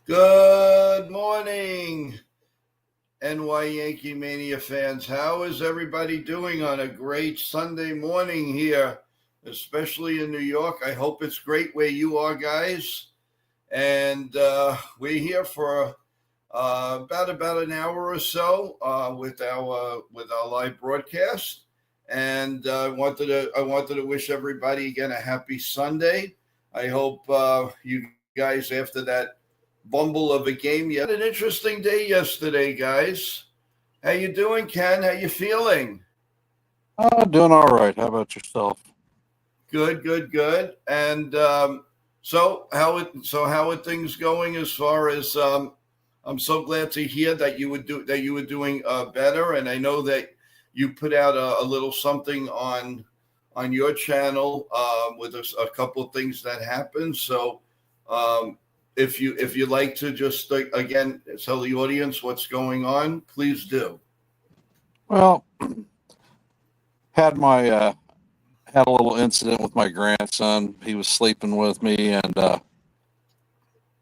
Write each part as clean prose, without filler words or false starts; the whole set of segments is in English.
Good morning, NY Yankee Mania fans. How is everybody doing on a great Sunday morning here, especially in New York? I hope it's great where you are, guys. And we're here for about an hour or so with our live broadcast. And I wanted to wish everybody again a happy Sunday. I hope you guys, after that bumble of a game, you had an interesting day yesterday, guys. How you doing, Ken? How you feeling? Doing all right. How about yourself? Good, good, good. And how are things going as far as I'm so glad to hear that you were doing better, and I know that you put out a little something on your channel with a couple of things that happened. So um, if you like to just again tell the audience what's going on, please do. Well, had my had a little incident with my grandson. He was sleeping with me, and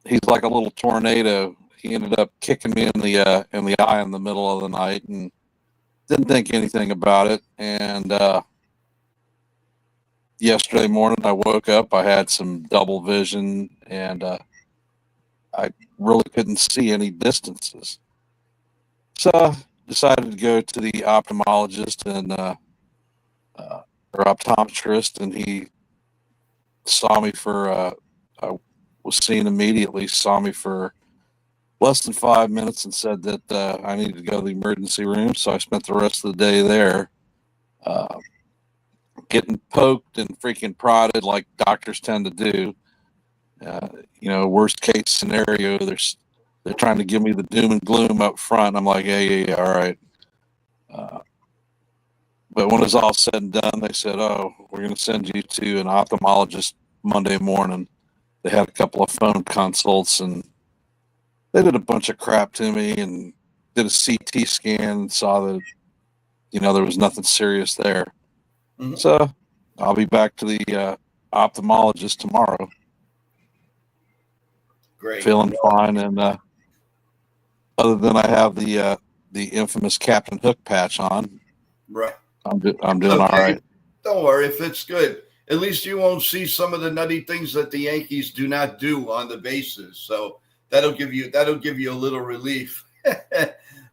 he's like a little tornado. He ended up kicking me in the eye in the middle of the night, and didn't think anything about it. And yesterday morning, I woke up. I had some double vision, and I really couldn't see any distances. So decided to go to the ophthalmologist and or optometrist, and he saw me for. I was seen immediately. Saw me for less than 5 minutes and said that I needed to go to the emergency room. So I spent the rest of the day there, uh, getting poked and freaking prodded like doctors tend to do. Uh, worst case scenario, they're trying to give me the doom and gloom up front. I'm like, yeah, all right. Uh, But when it's all said and done, they said, "Oh, we're going to send you to an ophthalmologist Monday morning." They had a couple of phone consults, and they did a bunch of crap to me and did a CT scan and saw that there was nothing serious there. Mhm. So I'll be back to the ophthalmologist tomorrow, Great. feeling fine. And other than I have the infamous Captain Hook patch on, Right. I'm It's doing all okay. right. Don't worry if it's good. At least you won't see some of the nutty things that the Yankees do not do on the bases. So that'll give you a little relief.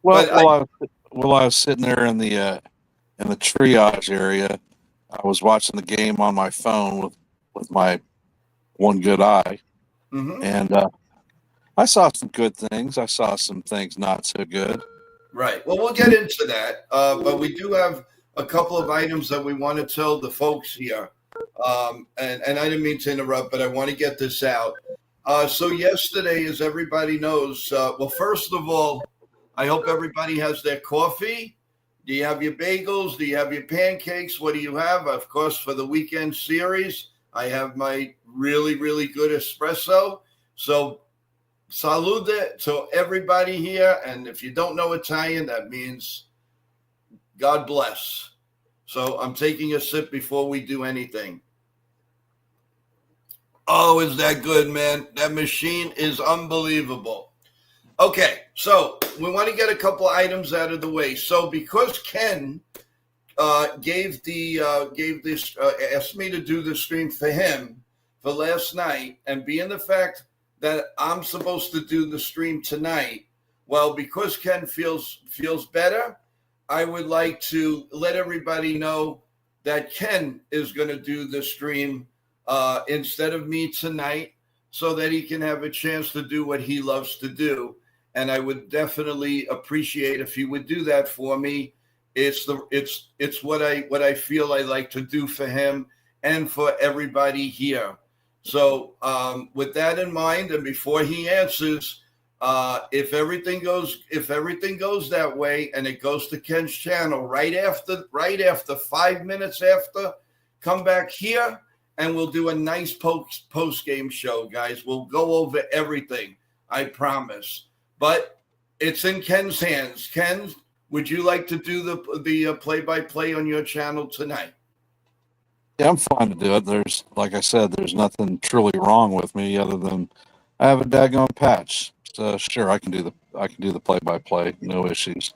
Well, But I while I was, while I was sitting there in the triage area, I was watching the game on my phone with my one good eye, mhm. and I saw some good things. I saw some things not so good. Right. Well, we'll get into that. But we do have a couple of items that we want to tell the folks here. And I didn't mean to interrupt, but I want to get this out. So, yesterday, as everybody knows, well, first of all, I hope everybody has their coffee. Do you have your bagels? Do you have your pancakes? What do you have? Of course, for the weekend series, I have my really, really good espresso. So, salute to everybody here. And if you don't know Italian, that means God bless. So I'm taking a sip before we do anything. Oh, is that good, man? That machine is unbelievable. Okay, so we want to get a couple items out of the way. So because Ken gave this asked me to do the stream for him for last night, and being the fact that I'm supposed to do the stream tonight, well, because Ken feels better, I would like to let everybody know that Ken is going to do the stream instead of me tonight, so that he can have a chance to do what he loves to do. And I would definitely appreciate if he would do that for me. It's what I feel I like to do for him and for everybody here. So with that in mind, and before he answers, if everything goes that way and it goes to Ken's channel right after 5 minutes after, come back here and we'll do a nice post game show, guys. We'll go over everything. I promise. But it's in Ken's hands. Ken, would you like to do the play by play on your channel tonight? Yeah, I'm fine to do it. Like I said, there's nothing truly wrong with me other than I have a daggone patch. sure, I can do the play-by-play, no issues.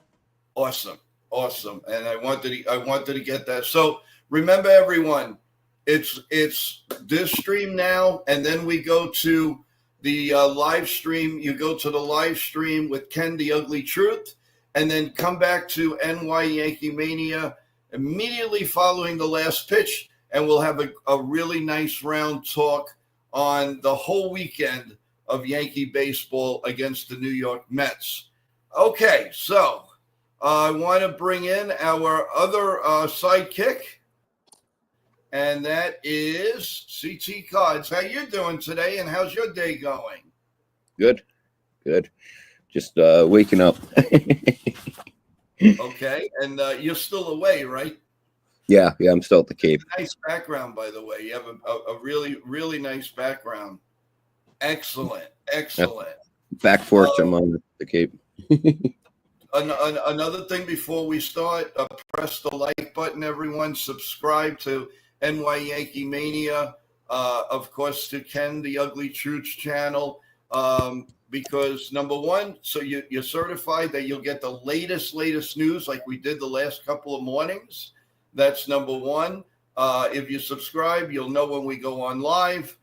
Awesome, awesome. And I wanted to get that. So remember, everyone, it's this stream now, and then we go to the live stream. You go to the live stream with Ken, the Ugly Truth, and then come back to NY Yankee Mania immediately following the last pitch, and we'll have a really nice round talk on the whole weekend of Yankee baseball against the New York Mets. Okay, so I want to bring in our other sidekick, and that is CT Cards. How you doing today, and how's your day going? Good. Just waking up. Okay, and you're still away, right? Yeah, I'm still at the Cape. Nice background, by the way. You have a really, really nice background. Excellent. Back porch, I'm on the Cape. Another thing before we start, press the like button, everyone. Subscribe to NY Yankee Mania. Of course, to Ken, the Ugly Truths channel. Because number one, so you're certified that you'll get the latest news like we did the last couple of mornings. That's number one. If you subscribe, you'll know when we go on live,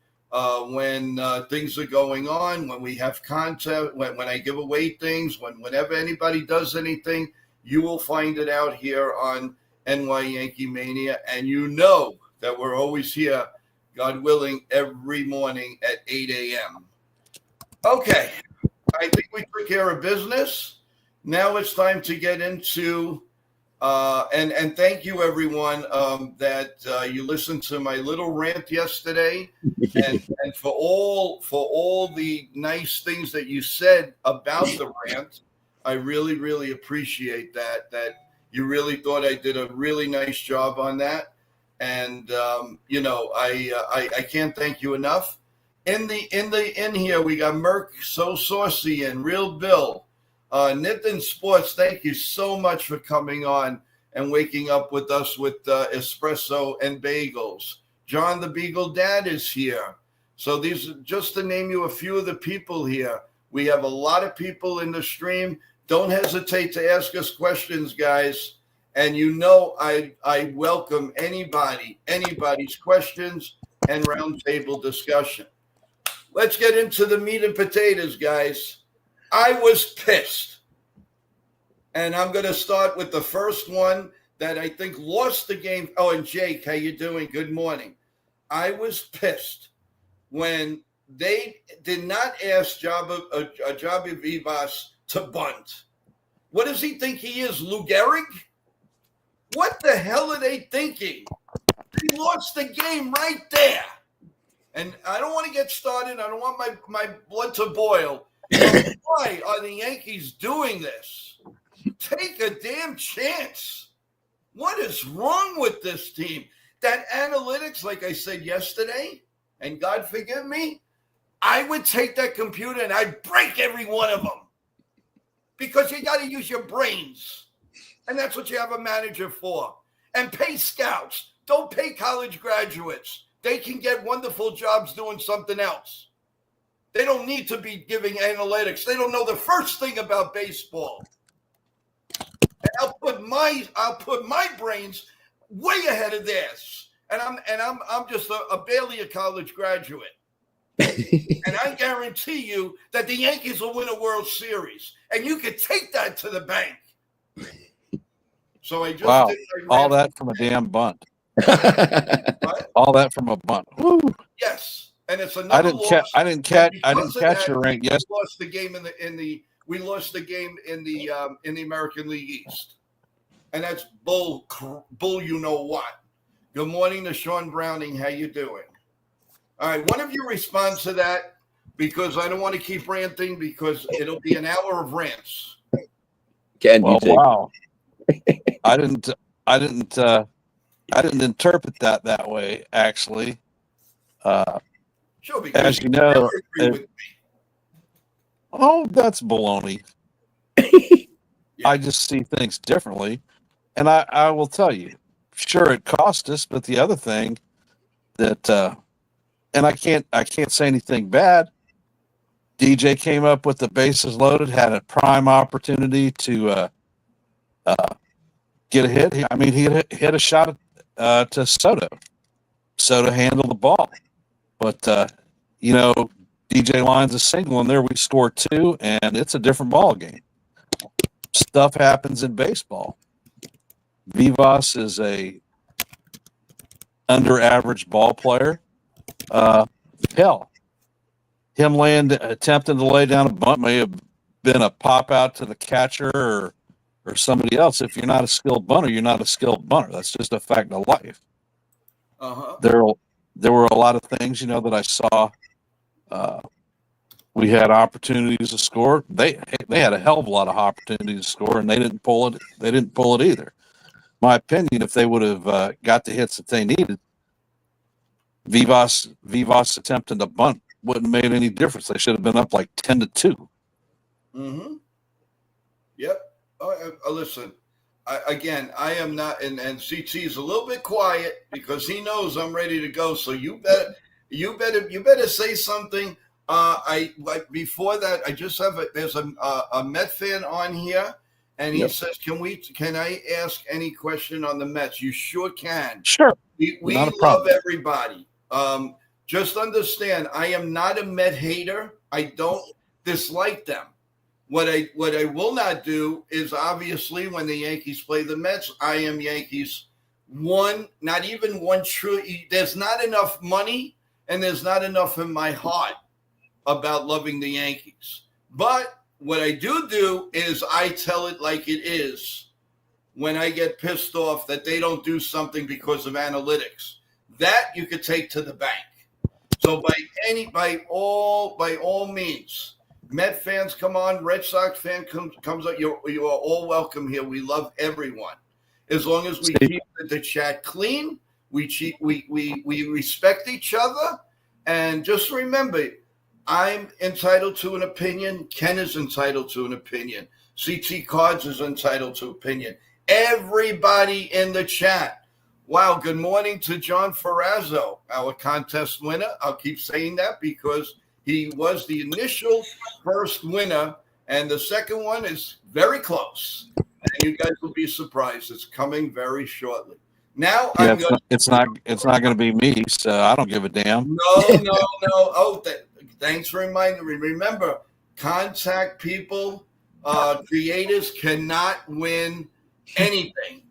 when things are going on, when we have content, when I give away things, whenever anybody does anything, you will find it out here on NY Yankee Mania. And you know that we're always here, God willing, every morning at 8 a.m. Okay, I think we took care of business. Now it's time to get into and thank you, everyone, that you listened to my little rant yesterday, and for all the nice things that you said about the rant. I really, really appreciate that you really thought I did a really nice job on that, and I can't thank you enough. In here we got Merc, So Saucy, and Real Bill. Nitin Sports, thank you so much for coming on and waking up with us with espresso and bagels. John the Beagle Dad is here. So these are just to name you a few of the people here. We have a lot of people in the stream. Don't hesitate to ask us questions, guys. And you know I welcome anybody's questions and roundtable discussion. Let's get into the meat and potatoes, guys. I was pissed. And I'm going to start with the first one that I think lost the game. Oh, and Jake, how you doing? Good morning. I was pissed when they did not ask Javi Vivas to bunt. What does he think he is, Lou Gehrig? What the hell are they thinking? He lost the game right there. And I don't want to get started. I don't want my blood to boil. Why are the Yankees doing this? Take a damn chance. What is wrong with this team? That analytics, like I said yesterday, and God forgive me, I would take that computer and I'd break every one of them. Because you got to use your brains. And that's what you have a manager for. And pay scouts. Don't pay college graduates. They can get wonderful jobs doing something else. They don't need to be giving analytics. They don't know the first thing about baseball. And I'll put my brains way ahead of theirs. And I'm just barely a college graduate. And I guarantee you that the Yankees will win a World Series. And you could take that to the bank. So I just wow, all that from a damn bunt. All that from a bunt. Woo. Yes, and it's another loss. I didn't catch your rant. Yes, we lost the game we lost the game in the American League East, and that's bull. You know what? Good morning to Sean Browning. How you doing? All right, one of you respond to that because I don't want to keep ranting because it'll be an hour of rants. Wow. I didn't interpret that way, actually. Sure, as you know, that's baloney. Yeah. I just see things differently. And I will tell you, sure, it cost us, but the other thing that, and I can't say anything bad, DJ came up with the bases loaded, had a prime opportunity to get a hit. I mean, he hit a shot to Soto. Soto handled the ball. But, DJ lines a single in there. We score 2, and it's a different ball game. Stuff happens in baseball. Vivas is a under-average ball player. Hell, him attempting to lay down a bunt may have been a pop out to the catcher or somebody else. If you're not a skilled bunter, you're not a skilled bunter. That's just a fact of life. Uh-huh. There were a lot of things, that I saw. We had opportunities to score. They had a hell of a lot of opportunities to score, and they didn't pull it. They didn't pull it either. My opinion, if they would have got the hits that they needed, Vivas attempting to bunt wouldn't have made any difference. They should have been up like 10-2. Mm-hmm. Yep. Listen, I am not, and CT is a little bit quiet because he knows I'm ready to go. So you better say something. Before that, I just have there's a Met fan on here, and he says, can I ask any question on the Mets? You sure can. Sure. We love everybody. Just understand, I am not a Met hater. I don't dislike them. What I will not do is, obviously, when the Yankees play the Mets, I am Yankees. Not even one true. There's not enough money, and there's not enough in my heart about loving the Yankees. But what I do is I tell it like it is when I get pissed off that they don't do something because of analytics. That you could take to the bank. So by all means, Met fans come on, Red Sox fan comes up. You are all welcome here. We love everyone. As long as we keep the chat clean, we respect each other, and just remember, I'm entitled to an opinion. Ken is entitled to an opinion. CT Cards is entitled to opinion. Everybody in the chat. Wow, good morning to John Ferrazzo, our contest winner. I'll keep saying that because he was the initial first winner, and the second one is very close. And you guys will be surprised. It's coming very shortly. Now it's not going to be me, so I don't give a damn. No. Oh, thanks for reminding me. Remember, contact people, creators cannot win anything.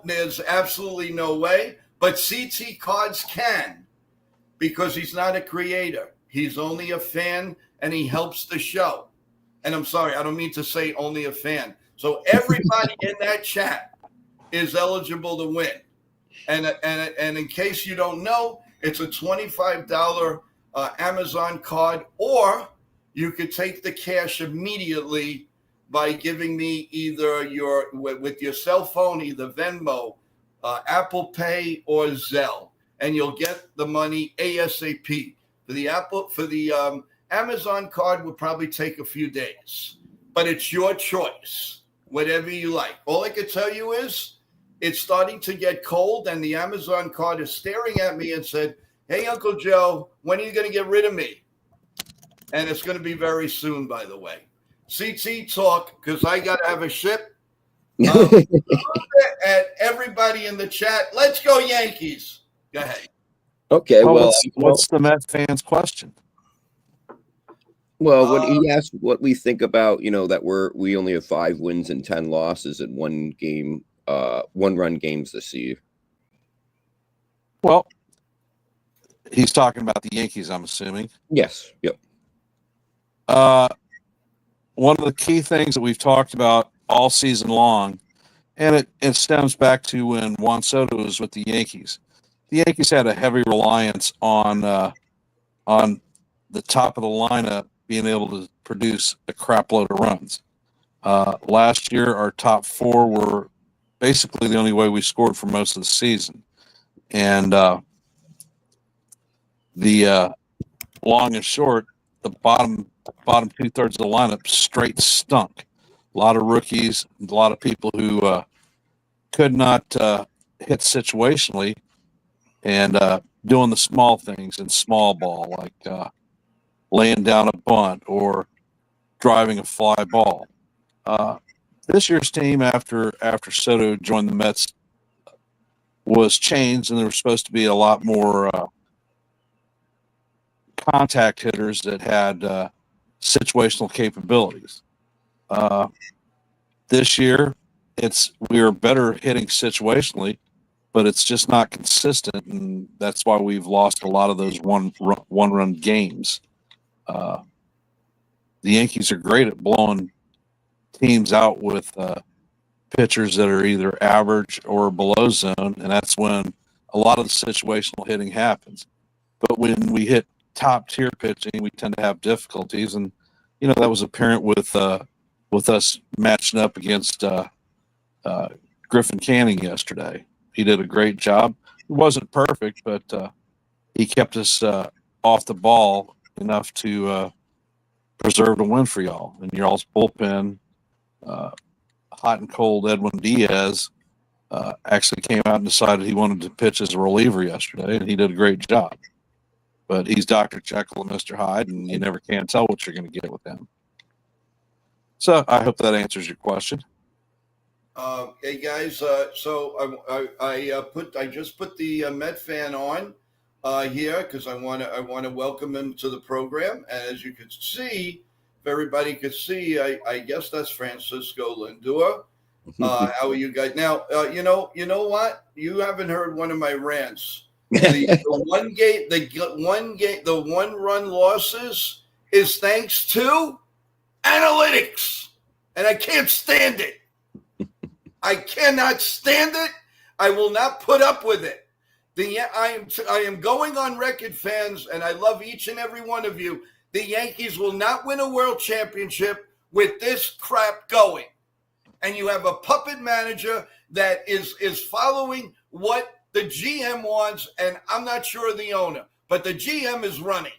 There's absolutely no way, but CT Cards can, because he's not a creator. He's only a fan, and he helps the show. And I'm sorry, I don't mean to say only a fan. So everybody in that chat is eligible to win. And in case you don't know, it's a $25 Amazon card, or you could take the cash immediately by giving me either with your cell phone, either Venmo, Apple Pay, or Zelle, and you'll get the money ASAP. For the Amazon card would probably take a few days, but it's your choice, whatever you like. All I can tell you is it's starting to get cold, and the Amazon card is staring at me and said, "Hey, Uncle Joe, when are you going to get rid of me?" And it's going to be very soon, by the way. CT talk, because I got to have a ship. At everybody in the chat, let's go Yankees. Go ahead. Okay, what's the Met fans' question? Well, what he asked, what we think about, that we only have 5 wins and 10 losses in one run games this year. Well, he's talking about the Yankees, I'm assuming. Yes. Yep. One of the key things that we've talked about all season long, and it stems back to when Juan Soto was with the Yankees. The Yankees had a heavy reliance on the top of the lineup being able to produce a crap load of runs. Last year, our top 4 were basically the only way we scored for most of the season. And the long and short, the bottom 2/3 of the lineup straight stunk. A lot of rookies, a lot of people who could not hit situationally, and doing the small things in small ball, laying down a bunt or driving a fly ball. This year's team, after Soto joined the Mets, was changed, and there was supposed to be a lot more contact hitters that had situational capabilities. This year, we are better hitting situationally, but it's just not consistent, and that's why we've lost a lot of those one run games. The Yankees are great at blowing teams out with pitchers that are either average or below zone, and that's when a lot of the situational hitting happens. But when we hit top tier pitching, we tend to have difficulties, and that was apparent with us matching up against Griffin Canning yesterday. He did a great job. He wasn't perfect, but he kept us off the ball enough to preserve the win for y'all. And y'all's bullpen, hot and cold Edwin Diaz, actually came out and decided he wanted to pitch as a reliever yesterday, and he did a great job. But he's Dr. Jekyll and Mr. Hyde, and you never can tell what you're going to get with him. So I hope that answers your question. Hey guys, so I just put the Met fan on here because I want to welcome him to the program. And as you can see, if everybody could see, I guess that's Francisco Lindor. How are you guys now? You know what? You haven't heard one of my rants. The one run losses is thanks to analytics, and I can't stand it. I cannot stand it. I will not put up with it. I am going on record, fans, and I love each and every one of you. The Yankees will not win a world championship with this crap going. And you have a puppet manager that is following what the GM wants, and I'm not sure of the owner, but the GM is running.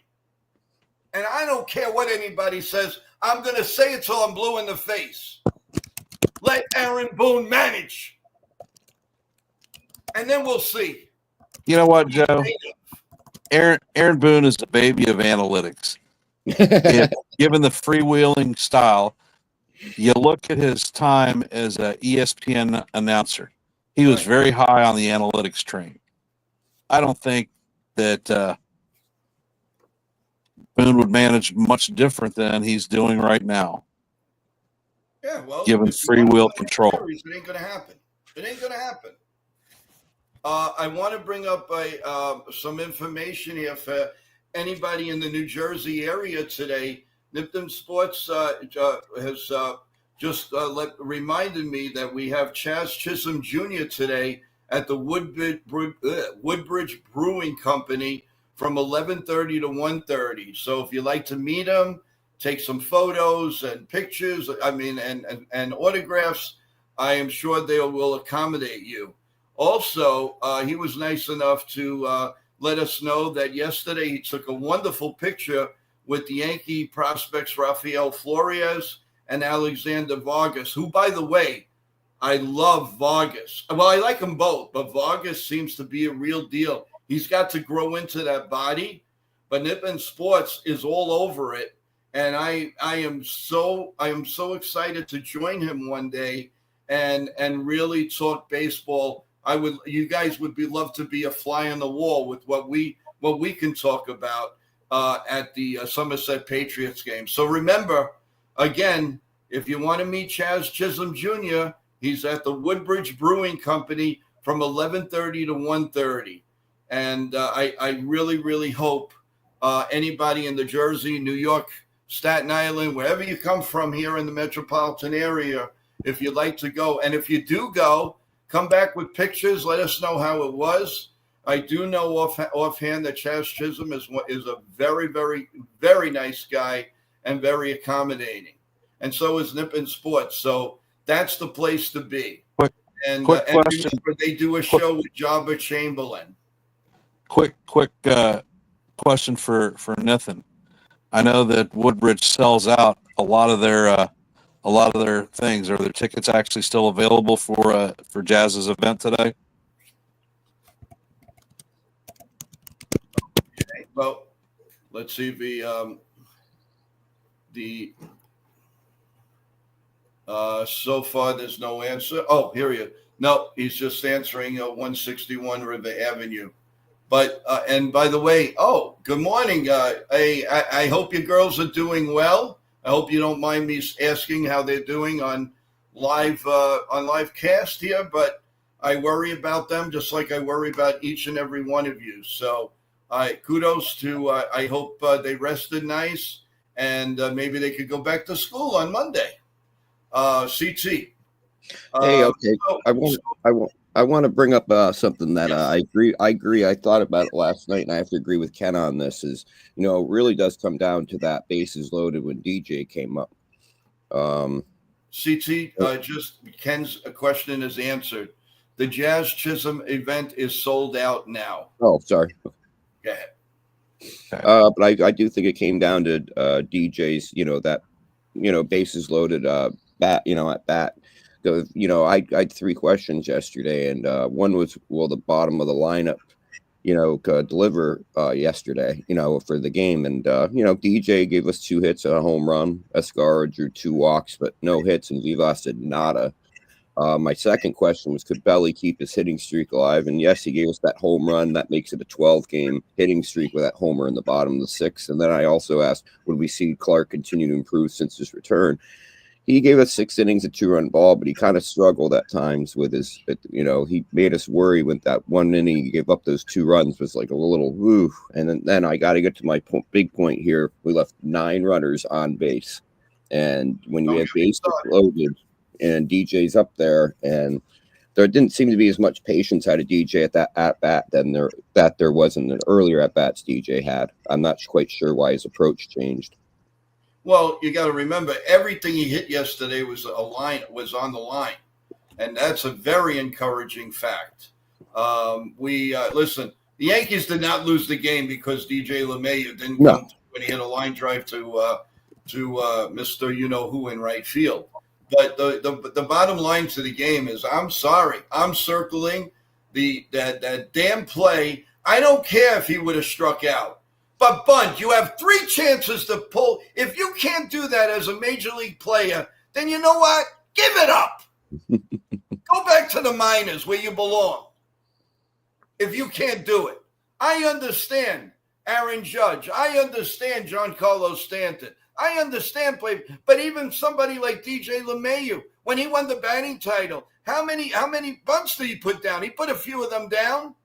And I don't care what anybody says. I'm going to say it till I'm blue in the face. Let Aaron Boone manage. And then we'll see. You know what, Joe? Aaron Boone is a baby of analytics. Given the freewheeling style, you look at his time as an ESPN announcer. He was very high on the analytics train. I don't think that Boone would manage much different than he's doing right now. Yeah, well, given free will control. It ain't going to happen. It ain't going to happen. I want to bring up some information here for anybody in the New Jersey area today. Nipton Sports has just reminded me that we have Chaz Chisholm Jr. today at the Woodbridge Brewing Company from 11:30 to 1:30. So if you'd like to meet him, take some photos and pictures, and autographs, I am sure they will accommodate you. Also, he was nice enough to let us know that yesterday he took a wonderful picture with the Yankee prospects Rafael Flores and Alexander Vargas, who, by the way, I love Vargas. Well, I like them both, but Vargas seems to be a real deal. He's got to grow into that body, but Nippon Sports is all over it. And I am so excited to join him one day and really talk baseball. You guys would love to be a fly on the wall with what we can talk about at the Somerset Patriots game. So remember, again, if you want to meet Chaz Chisholm Jr., he's at the Woodbridge Brewing Company from 11:30 to 1:30. And I really, really hope anybody in the Jersey, New York, Staten Island, wherever you come from here in the metropolitan area, if you'd like to go. And if you do go, come back with pictures. Let us know how it was. I do know offhand that Chaz Chisholm is a very, very, very nice guy and very accommodating. And so is Nippon Sports. So that's the place to be. Quick question. They do a show with Jabba Chamberlain. Quick question for Nathan. I know that Woodbridge sells out a lot of their things. Are their tickets actually still available for Jazz's event today? Okay. Well, let's see if he the so far there's no answer. Oh, here he is. No, he's just answering 161 River Avenue. But and by the way, oh, good morning. I hope your girls are doing well. I hope you don't mind me asking how they're doing on live cast here, but I worry about them just like I worry about each and every one of you. So kudos to I hope they rested nice, and maybe they could go back to school on Monday. CT. Hey, okay. So, I want to bring up something that I agree. I thought about it last night, and I have to agree with Ken on this. Is it really does come down to that bases loaded when DJ came up. CT, just Ken's question is answered. The Jazz Chisholm event is sold out now. Oh, sorry. Go ahead. But I do think it came down to DJ's, that bases loaded bat, at bat. I had 3 questions yesterday, and one was, will the bottom of the lineup, deliver yesterday, for the game. And, DJ gave us 2 hits and a home run. Escar drew 2 walks, but no hits, and Vivas did nada. My second question was, could Belly keep his hitting streak alive? And yes, he gave us that home run. That makes it a 12-game hitting streak with that homer in the bottom of the 6th. And then I also asked, would we see Clark continue to improve since his return? He gave us 6 innings, a 2-run ball, but he kind of struggled at times with his, he made us worry with that 1 inning. He gave up those 2 runs, was like a little woo. And then I got to get to my big point here. We left 9 runners on base. And when you have bases loaded and DJ's up there, and there didn't seem to be as much patience out of DJ at that at bat than there was in the earlier at bats DJ had. I'm not quite sure why his approach changed. Well, you got to remember, everything he hit yesterday was on the line, and that's a very encouraging fact. Listen. The Yankees did not lose the game because DJ LeMahieu didn't come when he hit a line drive to Mr. You know who in right field. But the bottom line to the game is, I'm sorry, I'm circling that damn play. I don't care if he would have struck out. But, Bunt, you have 3 chances to pull. If you can't do that as a major league player, then you know what? Give it up. Go back to the minors where you belong. If you can't do it. I understand Aaron Judge. I understand Giancarlo Stanton. I understand play. But even somebody like DJ LeMahieu, when he won the batting title, how many bunts did he put down? He put a few of them down.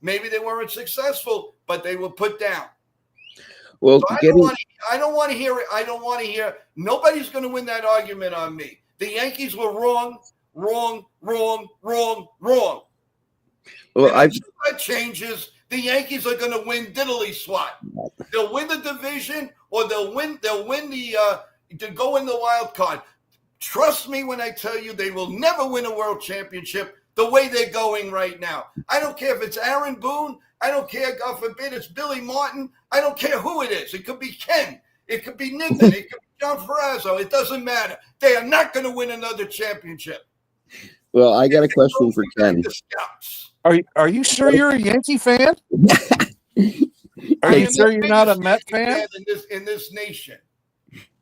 Maybe they weren't successful, but they were put down. Well, so I don't want to hear it. I don't want to hear. Nobody's going to win that argument on me. The Yankees were wrong. Well, if that changes, the Yankees are going to win diddly swat. They'll win the division, or they'll win the to go in the wild card. Trust me when I tell you, they will never win a world championship the way they're going right now. I don't care if it's Aaron Boone. I don't care, God forbid, it's Billy Martin. I don't care who it is. It could be Ken. It could be Niven. It could be John Ferrazzo. It doesn't matter. They are not going to win another championship. Well, I got a question for Ken. Are you sure you're a Yankee fan? Are you sure you're not a Met fan? In this nation.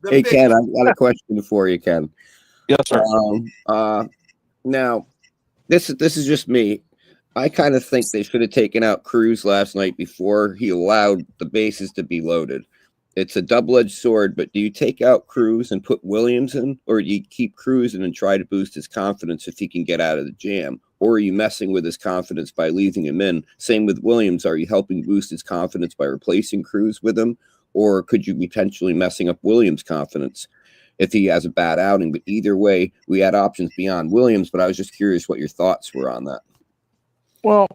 Hey, Ken, I got a question for you, Ken. Yes, sir. Now, this is just me. I kind of think they should have taken out Cruz last night before he allowed the bases to be loaded. It's a double-edged sword, but do you take out Cruz and put Williams in, or do you keep Cruz in and try to boost his confidence if he can get out of the jam? Or are you messing with his confidence by leaving him in? Same with Williams. Are you helping boost his confidence by replacing Cruz with him? Or could you be potentially messing up Williams' confidence if he has a bad outing? But either way, we had options beyond Williams, but I was just curious what your thoughts were on that. Well,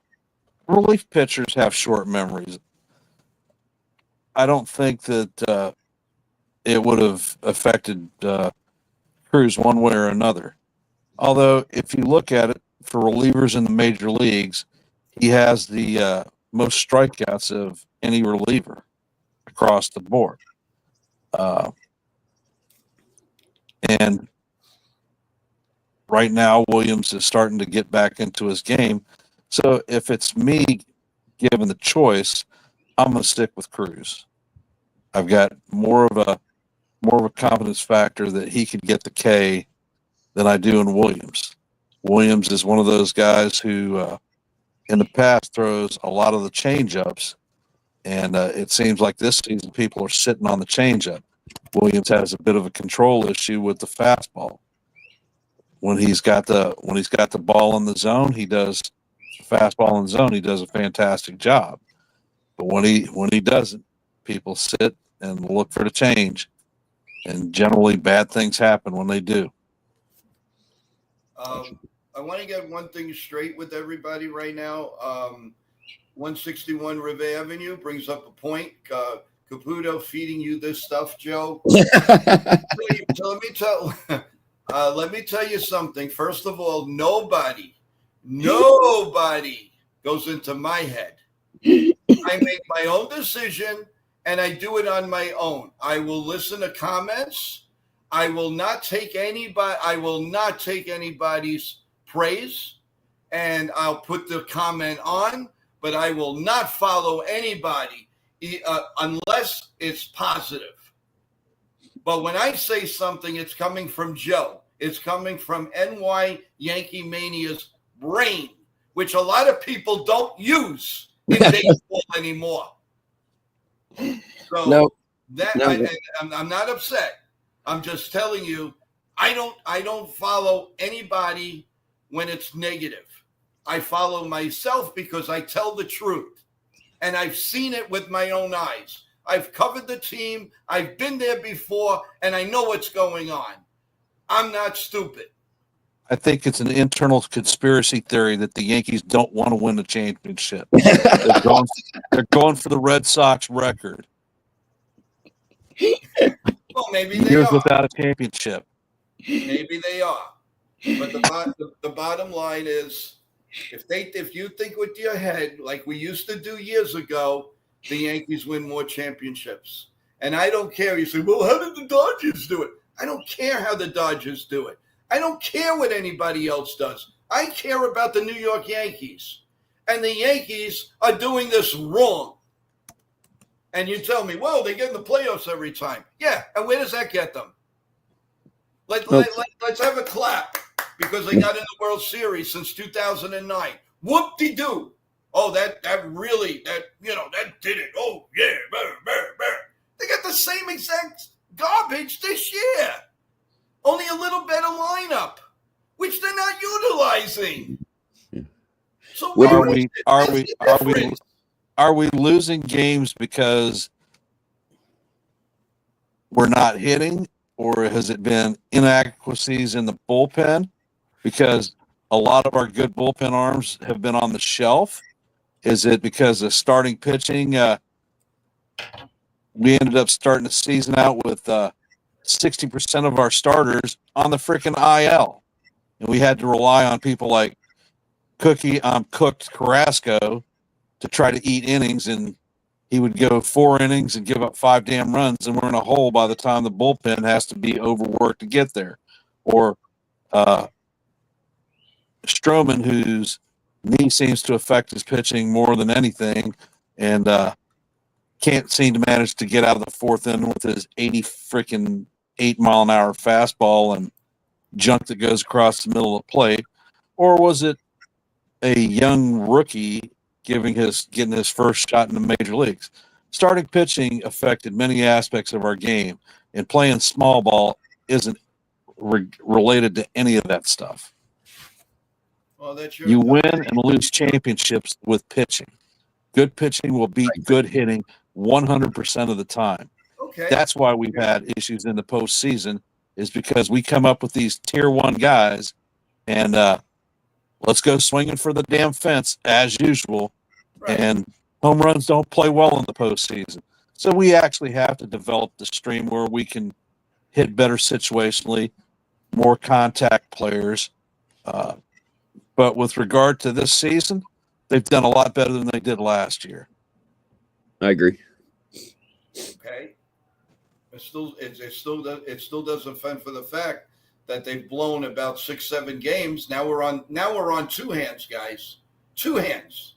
relief pitchers have short memories. I don't think that it would have affected Cruz one way or another. Although, if you look at it, for relievers in the major leagues, he has the most strikeouts of any reliever across the board. And right now, Williams is starting to get back into his game. So if it's me given the choice, I'm going to stick with Cruz. I've got more of a more of a confidence factor that he could get the K than I do in Williams. Williams is one of those guys who, in the past, throws a lot of the change-ups, and it seems like this season people are sitting on the changeup. Williams has a bit of a control issue with the fastball. When he's got the ball in the zone, he does fastball in the zone. He does a fantastic job. But when he doesn't, people sit and look for the change, and generally bad things happen when they do. I want to get one thing straight with everybody right now. 161 River Avenue brings up a point. Caputo feeding you this stuff, Joe. So let me tell you something. First of all, nobody goes into my head. I make my own decision, and I do it on my own. I will listen to comments. I will not take anybody's praise, and I'll put the comment on, but I will not follow anybody unless it's positive. But when I say something, it's coming from Joe. It's coming from NY Yankee Mania's brain, which a lot of people don't use in baseball anymore. So I'm not upset. I'm just telling you, I don't follow anybody when it's negative. I follow myself because I tell the truth. And I've seen it with my own eyes. I've covered the team. I've been there before, and I know what's going on. I'm not stupid. I think it's an internal conspiracy theory that the Yankees don't want to win the championship. They're going for the Red Sox record. Well, maybe they Years are. without a championship. Maybe they are. But the bottom line is, if you think with your head like we used to do years ago, the Yankees win more championships. And I don't care. You say, well, how did the Dodgers do it? I don't care how the Dodgers do it. I don't care what anybody else does. I care about the New York Yankees. And the Yankees are doing this wrong. And you tell me, well, they get in the playoffs every time. Yeah, and where does that get them? Let's have a clap because they got in the World Series since 2009. Whoop-de-doo. Oh, that did it. Oh, yeah. They got the same exact garbage this year. Only a little better lineup, which they're not utilizing. So are we losing games because we're not hitting, or has it been inadequacies in the bullpen? Because a lot of our good bullpen arms have been on the shelf. Is it because of starting pitching? We ended up starting the season out with 60% of our starters on the freaking IL. And we had to rely on people like Cooked Carrasco to try to eat innings, and he would go 4 innings and give up 5 damn runs, and we're in a hole by the time the bullpen has to be overworked to get there. Or Stroman, whose knee seems to affect his pitching more than anything, and can't seem to manage to get out of the 4th inning with his 8-mile-an-hour fastball and junk that goes across the middle of the plate. Or was it a young rookie getting his first shot in the major leagues? Starting pitching affected many aspects of our game, and playing small ball isn't related to any of that stuff. Well, you win and lose championships with pitching. Good pitching will beat good hitting 100% of the time. Okay. That's why we've had issues in the postseason, is because we come up with these tier 1 guys and let's go swinging for the damn fence as usual. Right. And home runs don't play well in the postseason. So we actually have to develop the stream where we can hit better situationally, more contact players. But with regard to this season, they've done a lot better than they did last year. I agree. Okay. It still doesn't fend for the fact that they've blown about 6-7 games. Now we're on 2 hands, guys. 2 hands.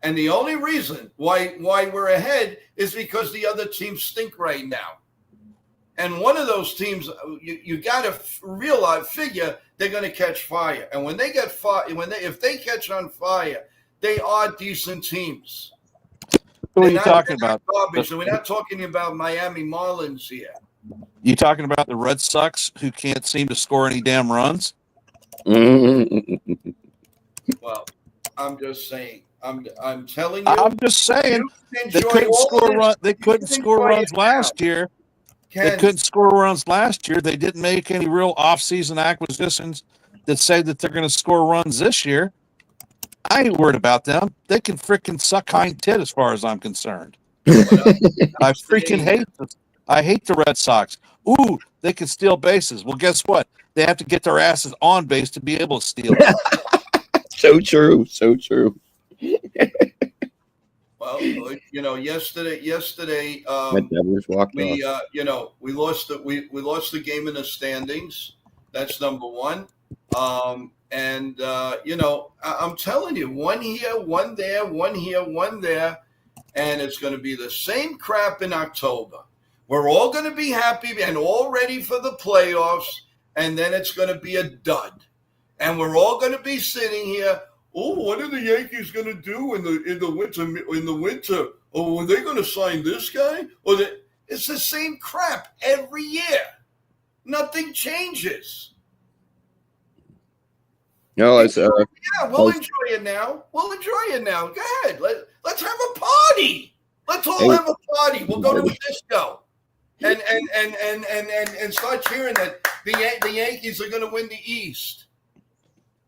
And the only reason why we're ahead is because the other teams stink right now. And one of those teams, you got to figure they're going to catch fire. And when they get fire, if they catch on fire, they are decent teams. Who are you talking about? Garbage. So we're not talking about Miami Marlins here. You talking about the Red Sox who can't seem to score any damn runs? Well, I'm just saying. I'm telling you. I'm just saying they couldn't score runs. They couldn't score runs last year. They couldn't score runs last year. They didn't make any real off-season acquisitions that say that they're going to score runs this year. I ain't worried about them. They can freaking suck hind tit as far as I'm concerned. I freaking hate them. I hate the Red Sox. Ooh, they can steal bases. Well, guess what? They have to get their asses on base to be able to steal. So true. So true. Well, yesterday, Devers walked we off. we lost the game in the standings. That's number one. I'm telling you, one here, one there, one here, one there, and it's going to be the same crap in October. We're all going to be happy and all ready for the playoffs, and then it's going to be a dud, and we're all going to be sitting here. Oh, what are the Yankees going to do in the winter? Oh, are they going to sign this guy? It's the same crap every year. Nothing changes. No, it's we'll enjoy it now. Go ahead. Let's have a party. Let's all have a party. We'll go to a disco and start cheering that the Yankees are going to win the East.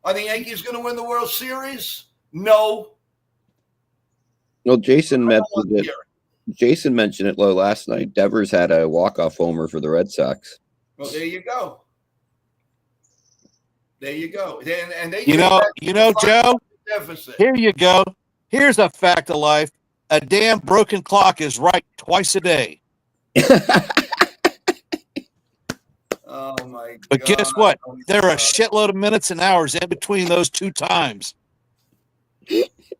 Are the Yankees going to win the World Series? No. Well, Jason mentioned it low last night. Devers had a walk-off homer for the Red Sox. Well, there you go. And they Joe, deficit. Here you go. Here's a fact of life. A damn broken clock is right twice a day. Oh, my God. But guess what? There are a shitload of minutes and hours in between those two times.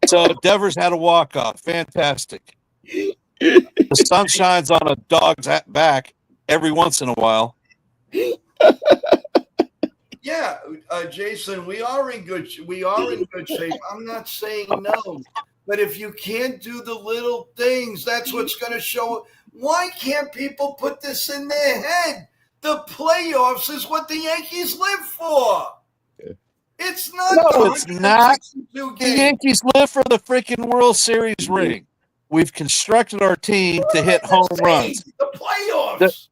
So Devers had a walk-off. Fantastic. The sun shines on a dog's back every once in a while. Yeah, Jason, we are in good shape. I'm not saying no. But if you can't do the little things, that's what's going to show. Why can't people put this in their head? The playoffs is what the Yankees live for. It's not. No, it's not. The Yankees live for the freaking World Series ring. We've constructed our team to hit home runs. The playoffs.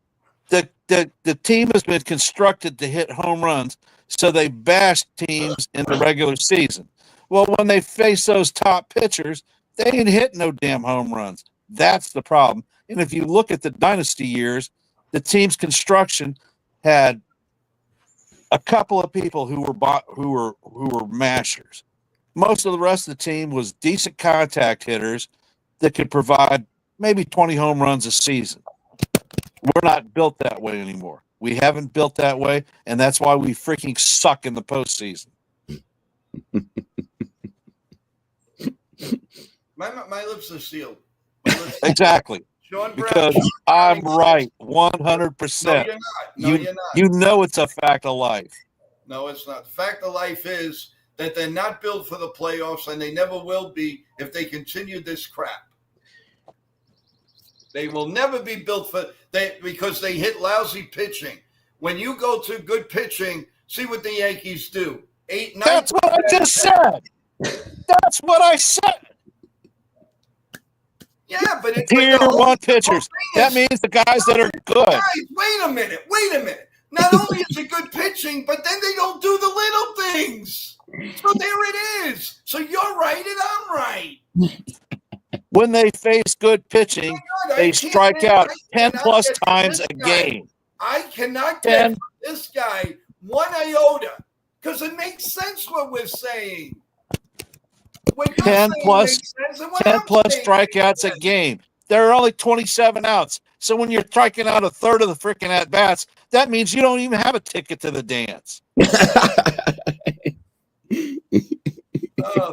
The team has been constructed to hit home runs, so they bash teams in the regular season. Well, when they face those top pitchers, they ain't hitting no damn home runs. That's the problem. And if you look at the dynasty years, the team's construction had a couple of people who were mashers. Most of the rest of the team was decent contact hitters that could provide maybe 20 home runs a season. We're not built that way anymore. We haven't built that way, and that's why we freaking suck in the postseason. My lips are sealed. Exactly. Sean Brown, because I'm right 100%. No, you're not. You're not. You know it's a fact of life. No, it's not. The fact of life is that they're not built for the playoffs, and they never will be if they continue this crap. They will never be built because they hit lousy pitching. When you go to good pitching, see what the Yankees do. 8, 9. That's what I just said. That's what I said. Yeah, but it's tier one pitchers. That means the guys that are good. Guys, wait a minute. Not only is it good pitching, but then they don't do the little things. So there it is. So you're right and I'm right. When they face good pitching, they strike out 10 plus times a game. I cannot get this guy one iota because it makes sense what we're saying. 10 plus strikeouts a game. There are only 27 outs. So when you're striking out a third of the freaking at-bats, that means you don't even have a ticket to the dance.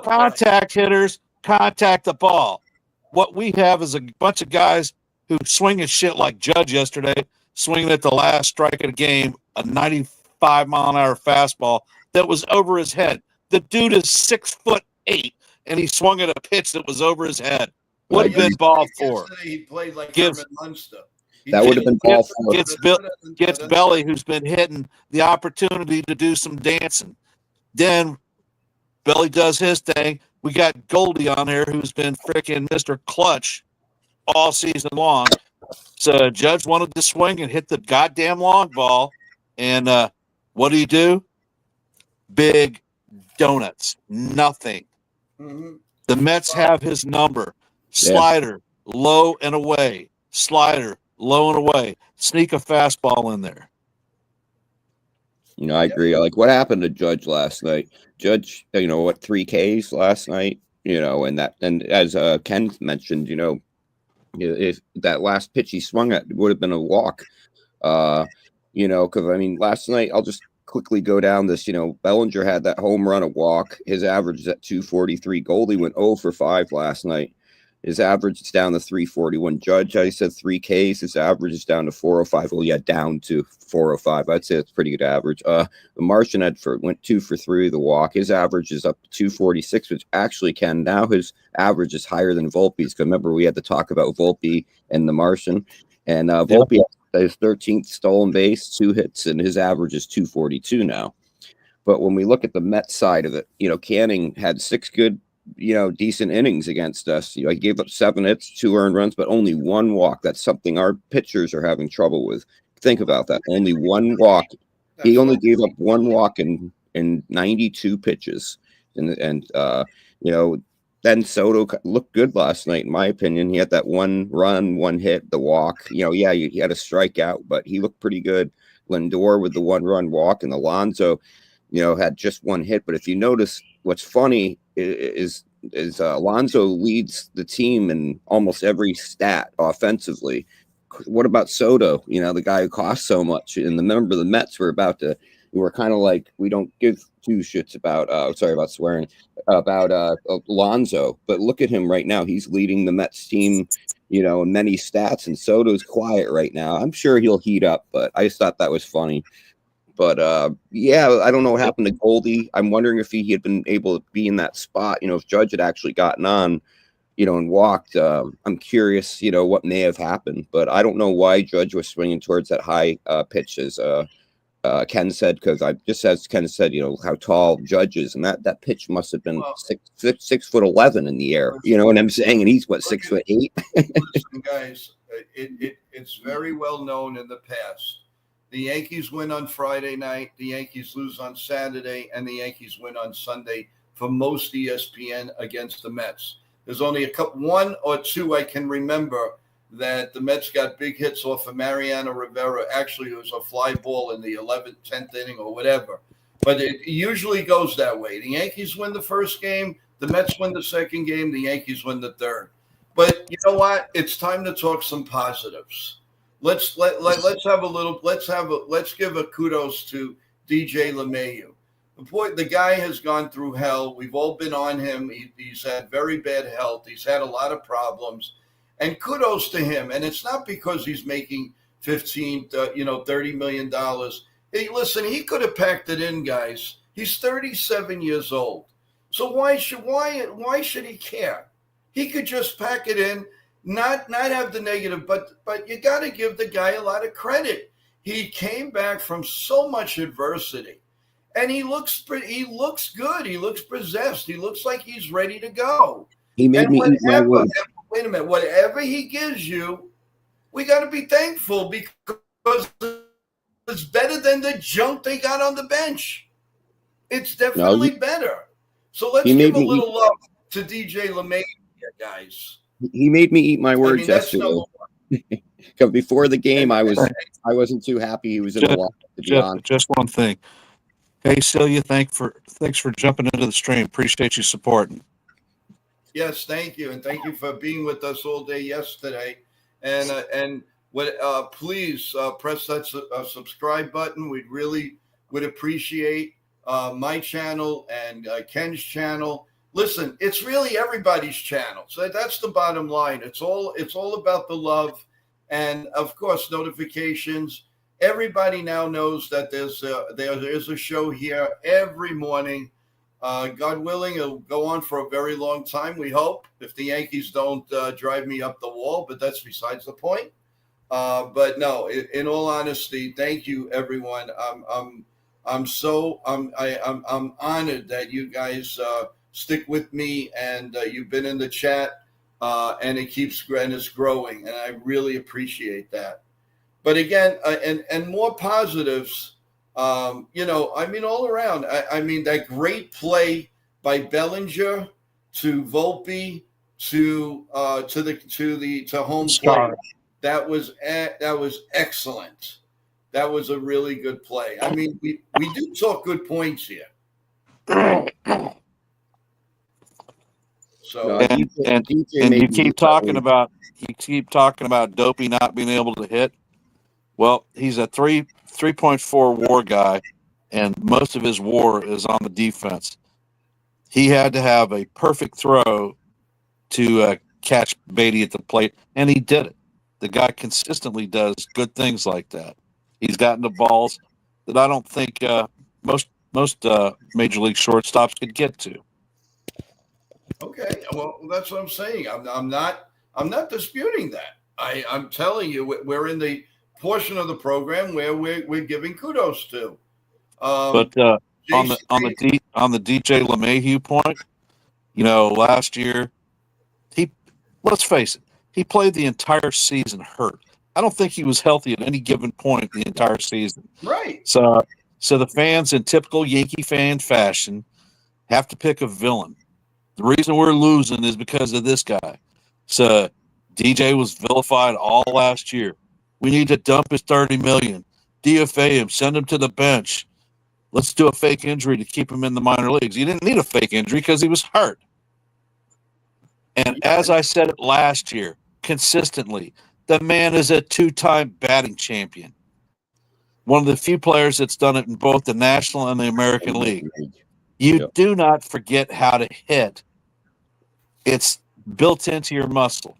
Contact hitters, contact the ball. What we have is a bunch of guys who swing at shit like Judge yesterday, swinging at the last strike of the game, a 95-mile-an-hour fastball that was over his head. The dude is 6'8", and he swung at a pitch that was over his head. Would have been ball four. Yesterday he played like Gives- Herman Munster. That would have been ball four. Gets Belly, who's been hitting, the opportunity to do some dancing. Then Belly does his thing. We got Goldie on there, who's been freaking Mr. Clutch all season long. So Judge wanted to swing and hit the goddamn long ball. And what do? Big donuts. Nothing. Mm-hmm. The Mets have his number. Slider, low and away. Slider, low and away. Sneak a fastball in there. I agree. Like, what happened to Judge last night? Judge, 3 Ks last night, and as Ken mentioned, if that last pitch he swung at would have been a walk, because last night, I'll just quickly go down this, Bellinger had that home run, a walk. His average is at 243. Goldie went 0 for 5 last night. His average is down to 341. Judge, I said 3 Ks. His average is down to 405. Well, yeah, down to 405. I'd say that's pretty good average. The Martian went 2 for 3 the walk. His average is up to 246, which actually now his average is higher than Volpe's. Because remember, we had to talk about Volpe and the Martian. And Volpe has his 13th stolen base, 2 hits, and his average is 242 now. But when we look at the Mets side of it, Canning had 6 good decent innings against us. He gave up 7 hits, 2 earned runs, but only 1 walk. That's something our pitchers are having trouble with. Think about that. Only 1 walk. He only gave up 1 walk in 92 pitches. And then Soto looked good last night, in my opinion. He had that 1 run, 1 hit, the walk. He had a strikeout, but he looked pretty good. Lindor with the 1-run walk, and Alonso, had just 1 hit. But if you notice, what's funny is Alonso leads the team in almost every stat offensively. What about Soto? The guy who costs so much. And remember, the Mets were kind of like, we don't give 2 shits about. Sorry about swearing about Alonso. But look at him right now. He's leading the Mets team, in many stats. And Soto's quiet right now. I'm sure he'll heat up, but I just thought that was funny. But I don't know what happened to Goldie. I'm wondering if he had been able to be in that spot, if Judge had actually gotten on, and walked. I'm curious, what may have happened, but I don't know why Judge was swinging towards that high pitch, as Ken said, because as Ken said, how tall Judge is, and that pitch must have been 6'11" in the air. You know what I'm saying? And he's 6'8". Listen, guys, it's very well known in the past. The Yankees win on Friday night, the Yankees lose on Saturday, and the Yankees win on Sunday for most ESPN against the Mets. There's only one or two I can remember that the Mets got big hits off of Mariano Rivera. Actually, it was a fly ball in the 11th, 10th inning or whatever. But it usually goes that way. The Yankees win the first game, the Mets win the second game, the Yankees win the third. But you know what? It's time to talk some positives. Let's give a kudos to DJ LeMahieu. The guy has gone through hell. We've all been on him. He's had very bad health. He's had a lot of problems, and kudos to him. And it's not because he's making $30 million. Hey, listen, he could have packed it in, guys. He's 37 years old. So why should he care? He could just pack it in. Not have the negative, but you got to give the guy a lot of credit. He came back from so much adversity, and he looks good. He looks possessed. He looks like he's ready to go. He made me eat my words. Wait a minute. Whatever he gives you, we got to be thankful, because it's better than the junk they got on the bench. It's definitely better. So let's give a little love to DJ LeMahieu, guys. He made me eat my words yesterday. Because before the game, I wasn't too happy he was in the lineup. Just one thing. Hey, Celia, thanks for jumping into the stream. Appreciate you supporting. Yes, thank you, and thank you for being with us all day yesterday. And please press that subscribe button. We really would appreciate my channel and Ken's channel. Listen, it's really everybody's channel. So that's the bottom line. It's all about the love, and of course notifications. Everybody now knows that there is a show here every morning. God willing, it'll go on for a very long time. We hope, if the Yankees don't drive me up the wall, but that's besides the point. But no, in all honesty, thank you, everyone. I'm honored that you guys stick with me, and you've been in the chat, and it's growing, and I really appreciate that. But again, and more positives. All around. I mean, that great play by Bellinger to Volpe to home plate. That was excellent. That was a really good play. I mean, we do talk good points here. So and you keep talking about Dopey not being able to hit. Well, he's a 3.4 WAR guy, and most of his WAR is on the defense. He had to have a perfect throw to catch Beatty at the plate, and he did it. The guy consistently does good things like that. He's gotten the balls that I don't think most major league shortstops could get to. Okay, well, that's what I'm saying. I'm not disputing that. I'm telling you, we're in the portion of the program where we're giving kudos to. But on the DJ LeMahieu point, last year let's face it, he played the entire season hurt. I don't think he was healthy at any given point the entire season. Right. So the fans, in typical Yankee fan fashion, have to pick a villain. The reason we're losing is because of this guy. So DJ was vilified all last year. We need to dump his $30 million, DFA him, send him to the bench. Let's do a fake injury to keep him in the minor leagues. He didn't need a fake injury because he was hurt. And as I said it last year, consistently, the man is a 2-time batting champion. One of the few players that's done it in both the National and the American League. You do not forget how to hit. It's built into your muscle.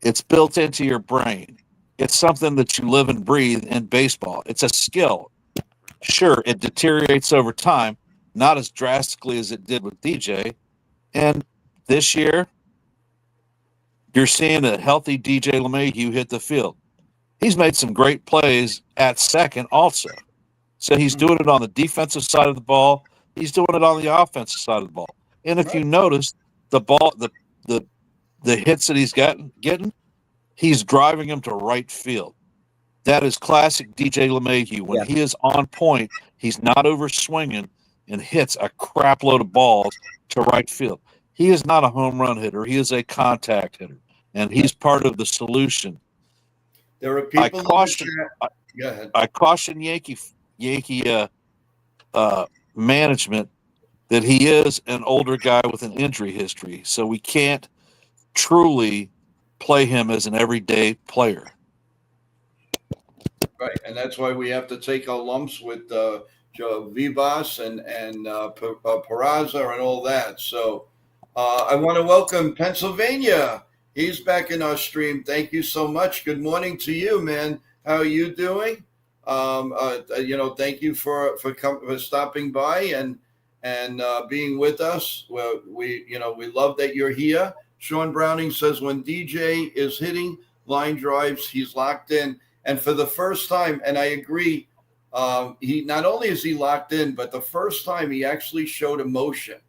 It's built into your brain. It's something that you live and breathe in baseball. It's a skill. Sure, it deteriorates over time, not as drastically as it did with DJ. And this year, you're seeing a healthy DJ LeMahieu hit the field. He's made some great plays at second also. So he's doing it on the defensive side of the ball. He's doing it on the offensive side of the ball. And if you notice, the ball, the hits that he's getting, he's driving them to right field. That is classic DJ LeMahieu. When he is on point, he's not over swinging and hits a crap load of balls to right field. He is not a home run hitter. He is a contact hitter, and he's part of the solution. There are people. I caution Yankee management that he is an older guy with an injury history, so we can't truly play him as an everyday player. Right, and that's why we have to take our lumps with Vivas and Peraza and all that. So I want to welcome Pennsylvania. He's back in our stream. Thank you so much. Good morning to you, man. How are you doing? Thank you for stopping by and being with us. Well, we love that you're here. Sean Browning says when DJ is hitting line drives, he's locked in. And for the first time, and I agree, he not only is he locked in, but the first time he actually showed emotion,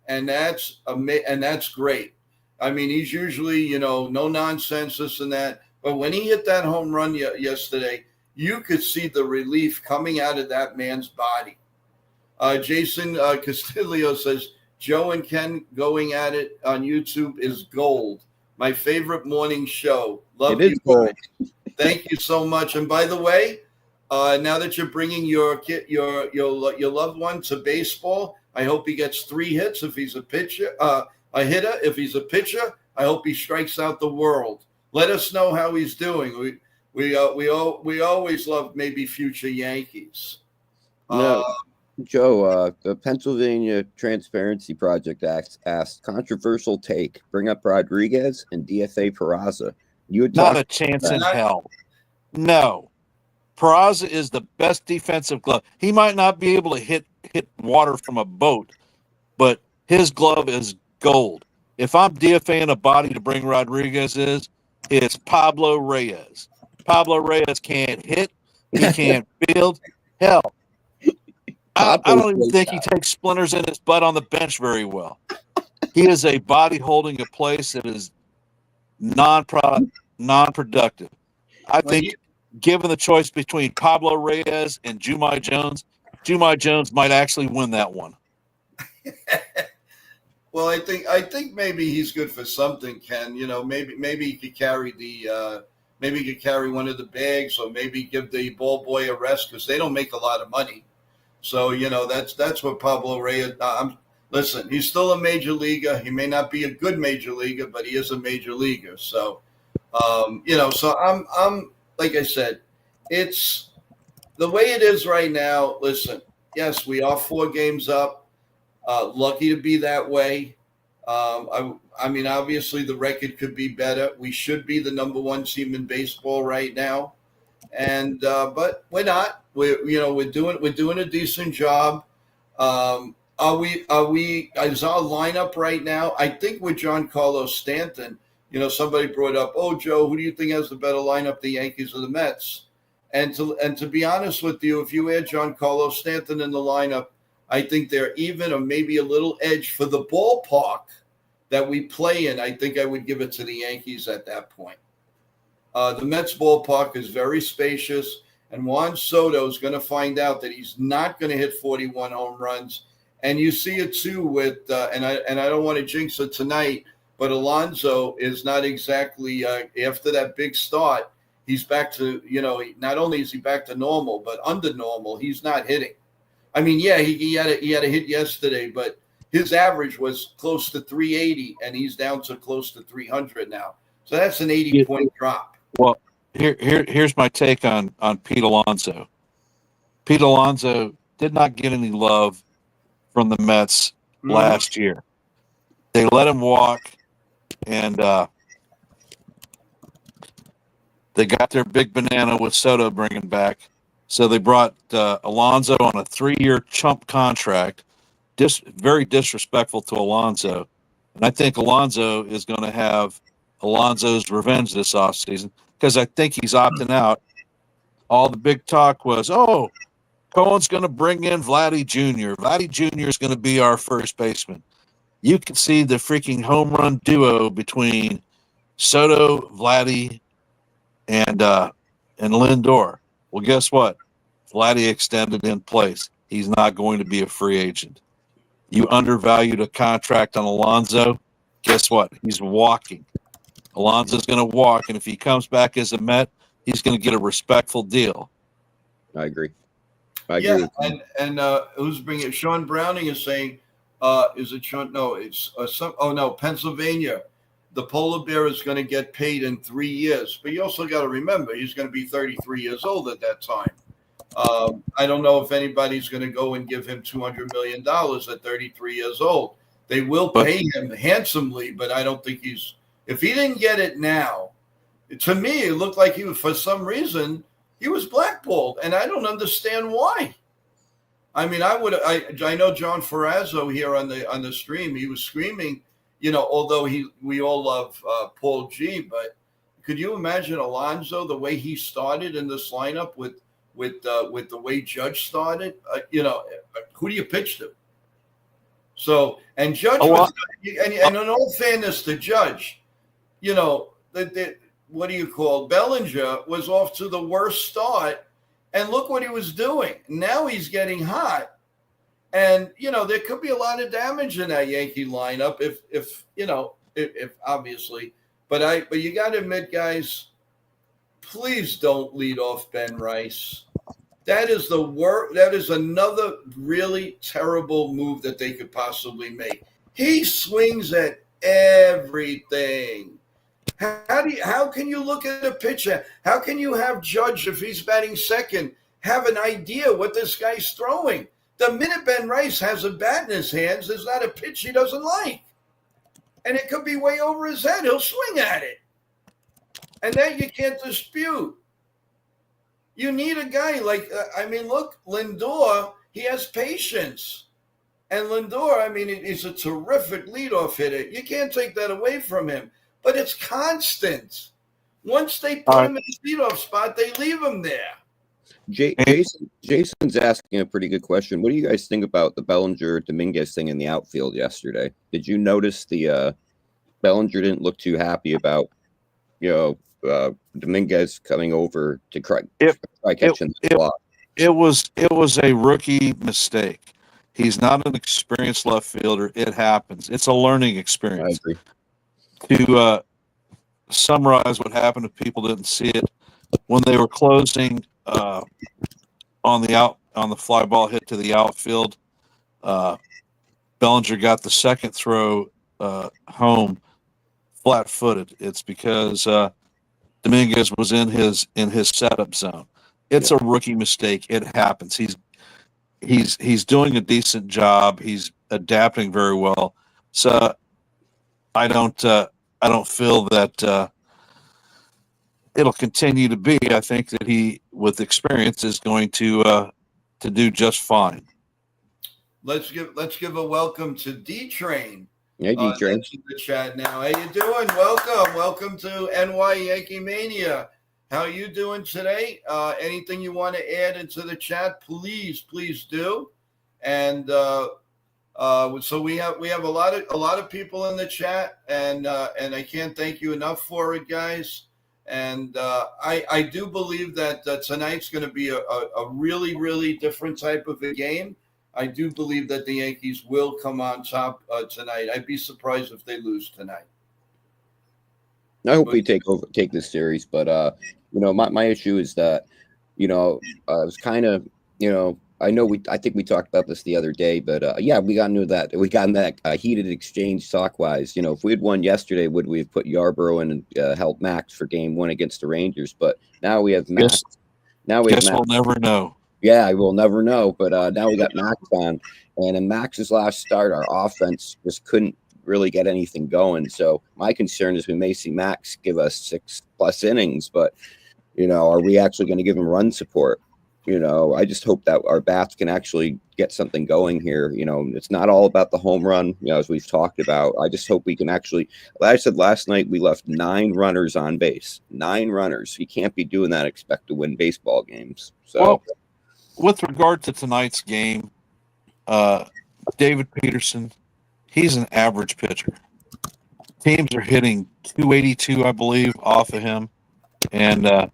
and that's great. I mean, he's usually no nonsense, this and that, but when he hit that home run yesterday, you could see the relief coming out of that man's body. Jason Castillo says Joe and Ken going at it on YouTube is gold. My favorite morning show. Love you guys. Thank you so much. And by the way, now that you're bringing your loved one to baseball, I hope he gets 3 hits. If he's a pitcher, a hitter. If he's a pitcher, I hope he strikes out the world. Let us know how he's doing. We always love maybe future Yankees. Joe, the Pennsylvania Transparency Project asked controversial take. Bring up Rodriguez and DFA Peraza. You had Not talked a chance in Not- hell. No. Peraza is the best defensive glove. He might not be able to hit water from a boat, but his glove is gold. If I'm DFAing a body to bring Rodriguez it's Pablo Reyes. Pablo Reyes can't hit. He can't field. Hell, I Pablo's don't even great think he guy. takes splinters in his butt on the bench very well. He is a body holding a place that is non-productive. I Well, think given the choice between Pablo Reyes and Jumai Jones might actually win that one. well, I think maybe he's good for something, Ken. Maybe he could carry maybe he could carry one of the bags, or maybe give the ball boy a rest because they don't make a lot of money. So that's what Pablo Reyes. Listen, he's still a major leaguer. He may not be a good major leaguer, but he is a major leaguer. So so I'm like I said, it's the way it is right now. Listen, yes, we are 4 games up. Lucky to be that way. I mean, obviously the record could be better. We should be the number 1 team in baseball right now, and but we're not. We're doing a decent job. Are we? Is our lineup right now? I think with Giancarlo Stanton. Somebody brought up, oh, Joe, who do you think has the better lineup, the Yankees or the Mets? And to be honest with you, if you add Giancarlo Stanton in the lineup, I think they're even or maybe a little edge for the ballpark that we play in. I think I would give it to the Yankees at that point. The Mets ballpark is very spacious, and Juan Soto is going to find out that he's not going to hit 41 home runs. And you see it too with, and I don't want to jinx it tonight, but Alonso is not exactly after that big start. He's back to, not only is he back to normal, but under normal, he's not hitting. I mean, yeah, he had a hit yesterday, but his average was close to 380, and he's down to close to 300 now. So that's an 80-point drop. Well, here's my take on Pete Alonso. Pete Alonso did not get any love from the Mets last year. They let him walk, and they got their big banana with Soto bringing back. So they brought Alonso on a 3-year chump contract, very disrespectful to Alonso. And I think Alonso is going to have Alonso's revenge this offseason because I think he's opting out. All the big talk was, oh, Cohen's going to bring in Vladdy Jr. Vladdy Jr. is going to be our first baseman. You can see the freaking home run duo between Soto, Vladdy, and Lindor. Well, guess what? Vladdy extended in place. He's not going to be a free agent. You undervalued a contract on Alonso. Guess what? He's walking. Alonso's going to walk, and if he comes back as a Met, he's going to get a respectful deal. I agree. Yeah, and who's bringing it? Sean Browning is saying, is it Sean? No, it's Pennsylvania. The polar bear is going to get paid in 3 years. But you also got to remember, he's going to be 33 years old at that time. I don't know if anybody's going to go and give him $200 million at 33 years old. They will pay him handsomely, but I don't think if he didn't get it now, to me, it looked like for some reason, he was blackballed, and I don't understand why. I mean, I know John Ferrazzo here on the stream, he was screaming, although we all love Paul G, but could you imagine Alonso, the way he started in this lineup with the way Judge started? Who do you pitch to? So, and Judge was, and in all fairness to Judge, what do you call Bellinger was off to the worst start, and look what he was doing. Now he's getting hot, and there could be a lot of damage in that Yankee lineup if obviously, but you got to admit, guys, please don't lead off Ben Rice. That is the worst. That is another really terrible move that they could possibly make. He swings at everything. How can you look at a pitcher? How can you have Judge, if he's batting second, have an idea what this guy's throwing? The minute Ben Rice has a bat in his hands, there's not a pitch he doesn't like. And it could be way over his head. He'll swing at it. And that you can't dispute. You need a guy like, look, Lindor, he has patience. And Lindor, he's a terrific leadoff hitter. You can't take that away from him. But it's constant. Once they put him in his leadoff spot, they leave him there. Jason's asking a pretty good question. What do you guys think about the Bellinger Dominguez thing in the outfield yesterday? Did you notice the Bellinger didn't look too happy about Dominguez coming over to try catching the ball? It was a rookie mistake. He's not an experienced left fielder. It happens. It's a learning experience. I agree. To summarize what happened, if people didn't see it, when they were closing on the fly ball hit to the outfield, Bellinger got the second throw home flat-footed. It's because Dominguez was in his setup zone. It's a rookie mistake. It happens. He's doing a decent job. He's adapting very well. So I don't feel that it'll continue to be. I think that he, with experience, is going to do just fine. Let's give a welcome to D-Train. Hey, D-Train. That's in the chat now. How you doing? Welcome to NY Yankee Mania. How are you doing today? Anything you want to add into the chat, please do. And so we have a lot of people in the chat, and I can't thank you enough for it, guys. And I do believe that tonight's going to be a really, really different type of a game. I do believe that the Yankees will come on top tonight. I'd be surprised if they lose tonight. I hope we take this series, but my issue is that I was kind of I think we talked about this the other day, but we got into that. We got in that heated exchange talk-wise. If we had won yesterday, would we have put Yarbrough in and helped Max for Game 1 against the Rangers? But now we have Max. We'll never know. Yeah, we'll never know. But now we got Max on, and in Max's last start, our offense just couldn't really get anything going. So my concern is we may see Max give us 6+ innings, but are we actually going to give him run support? I just hope that our bats can actually get something going here. It's not all about the home run, as we've talked about. I just hope we can actually, like I said last night, we left 9 runners on base. 9 runners. You can't be doing that, expect to win baseball games. So, well, with regard to tonight's game, David Peterson, he's an average pitcher. Teams are hitting 282, I believe, off of him. And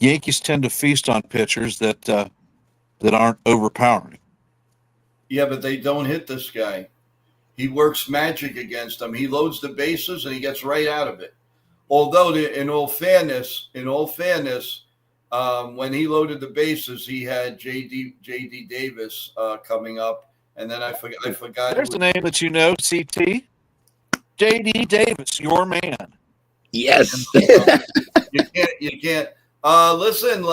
Yankees tend to feast on pitchers that aren't overpowering. Yeah, but they don't hit this guy. He works magic against them. He loads the bases and he gets right out of it. Although, in all fairness, when he loaded the bases, he had J.D. Davis coming up, and then I forgot. There's a name that CT. J.D. Davis, your man. Yes. You can't. Listen,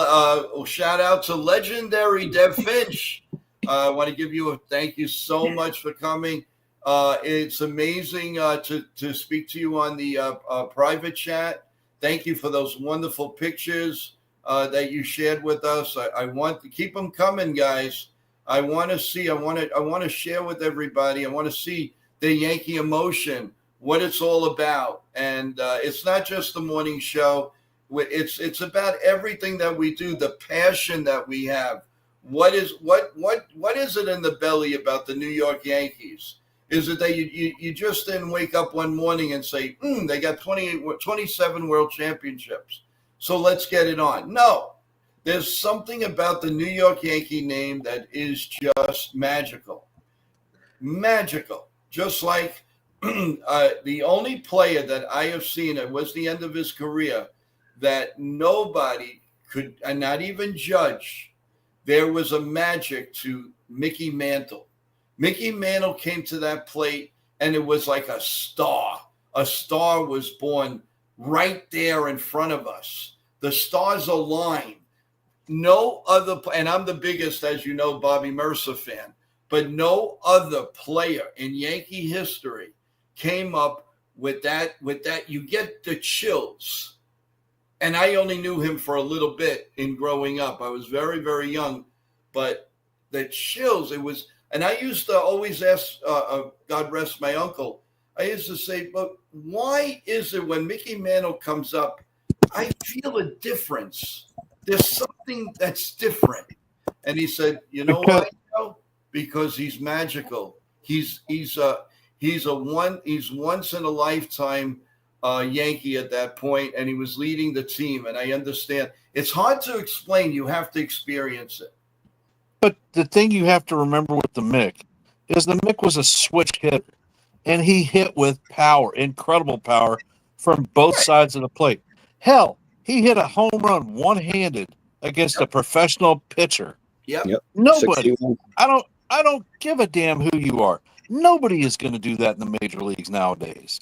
shout out to legendary Dev Finch. I want to give you a thank you so much for coming. It's amazing to speak to you on the private chat. Thank you for those wonderful pictures that you shared with us. I want to keep them coming, guys. I want to share with everybody. I want to see the Yankee emotion, what it's all about. And it's not just the morning show. It's about everything that we do, the passion that we have. What is it in the belly about the New York Yankees? Is it that you just didn't wake up one morning and say, they got 27 world championships, so let's get it on? No, there's something about the New York Yankee name that is just magical. Just like the only player that I have seen, it was the end of his career, that nobody could, and not even judge. There was a magic to Mickey Mantle. Mickey Mantle came to that plate, and it was like a star. A star was born right there in front of us. The stars aligned. No other, and I'm the biggest, as you know, Bobby Mercer fan, but no other player in Yankee history came up with that. You get the chills and I only knew him for a little bit in growing up. I was very, very young, but the chills, it was, and I used to always ask, God rest my uncle, I used to say, but why is it when Mickey Mantle comes up, I feel a difference? There's something that's different. And he said, you know Because why? Because he's magical. He's once in a lifetime Yankee at that point, and he was leading the team. And I understand it's hard to explain. You have to experience it. But the thing you have to remember with the Mick is the Mick was a switch hitter, and he hit with power, incredible power from both Right. sides of the plate. Hell, he hit a home run one-handed against a professional pitcher. Yep. Yep. Nobody. 61. I don't give a damn who you are. Nobody is going to do that in the major leagues nowadays.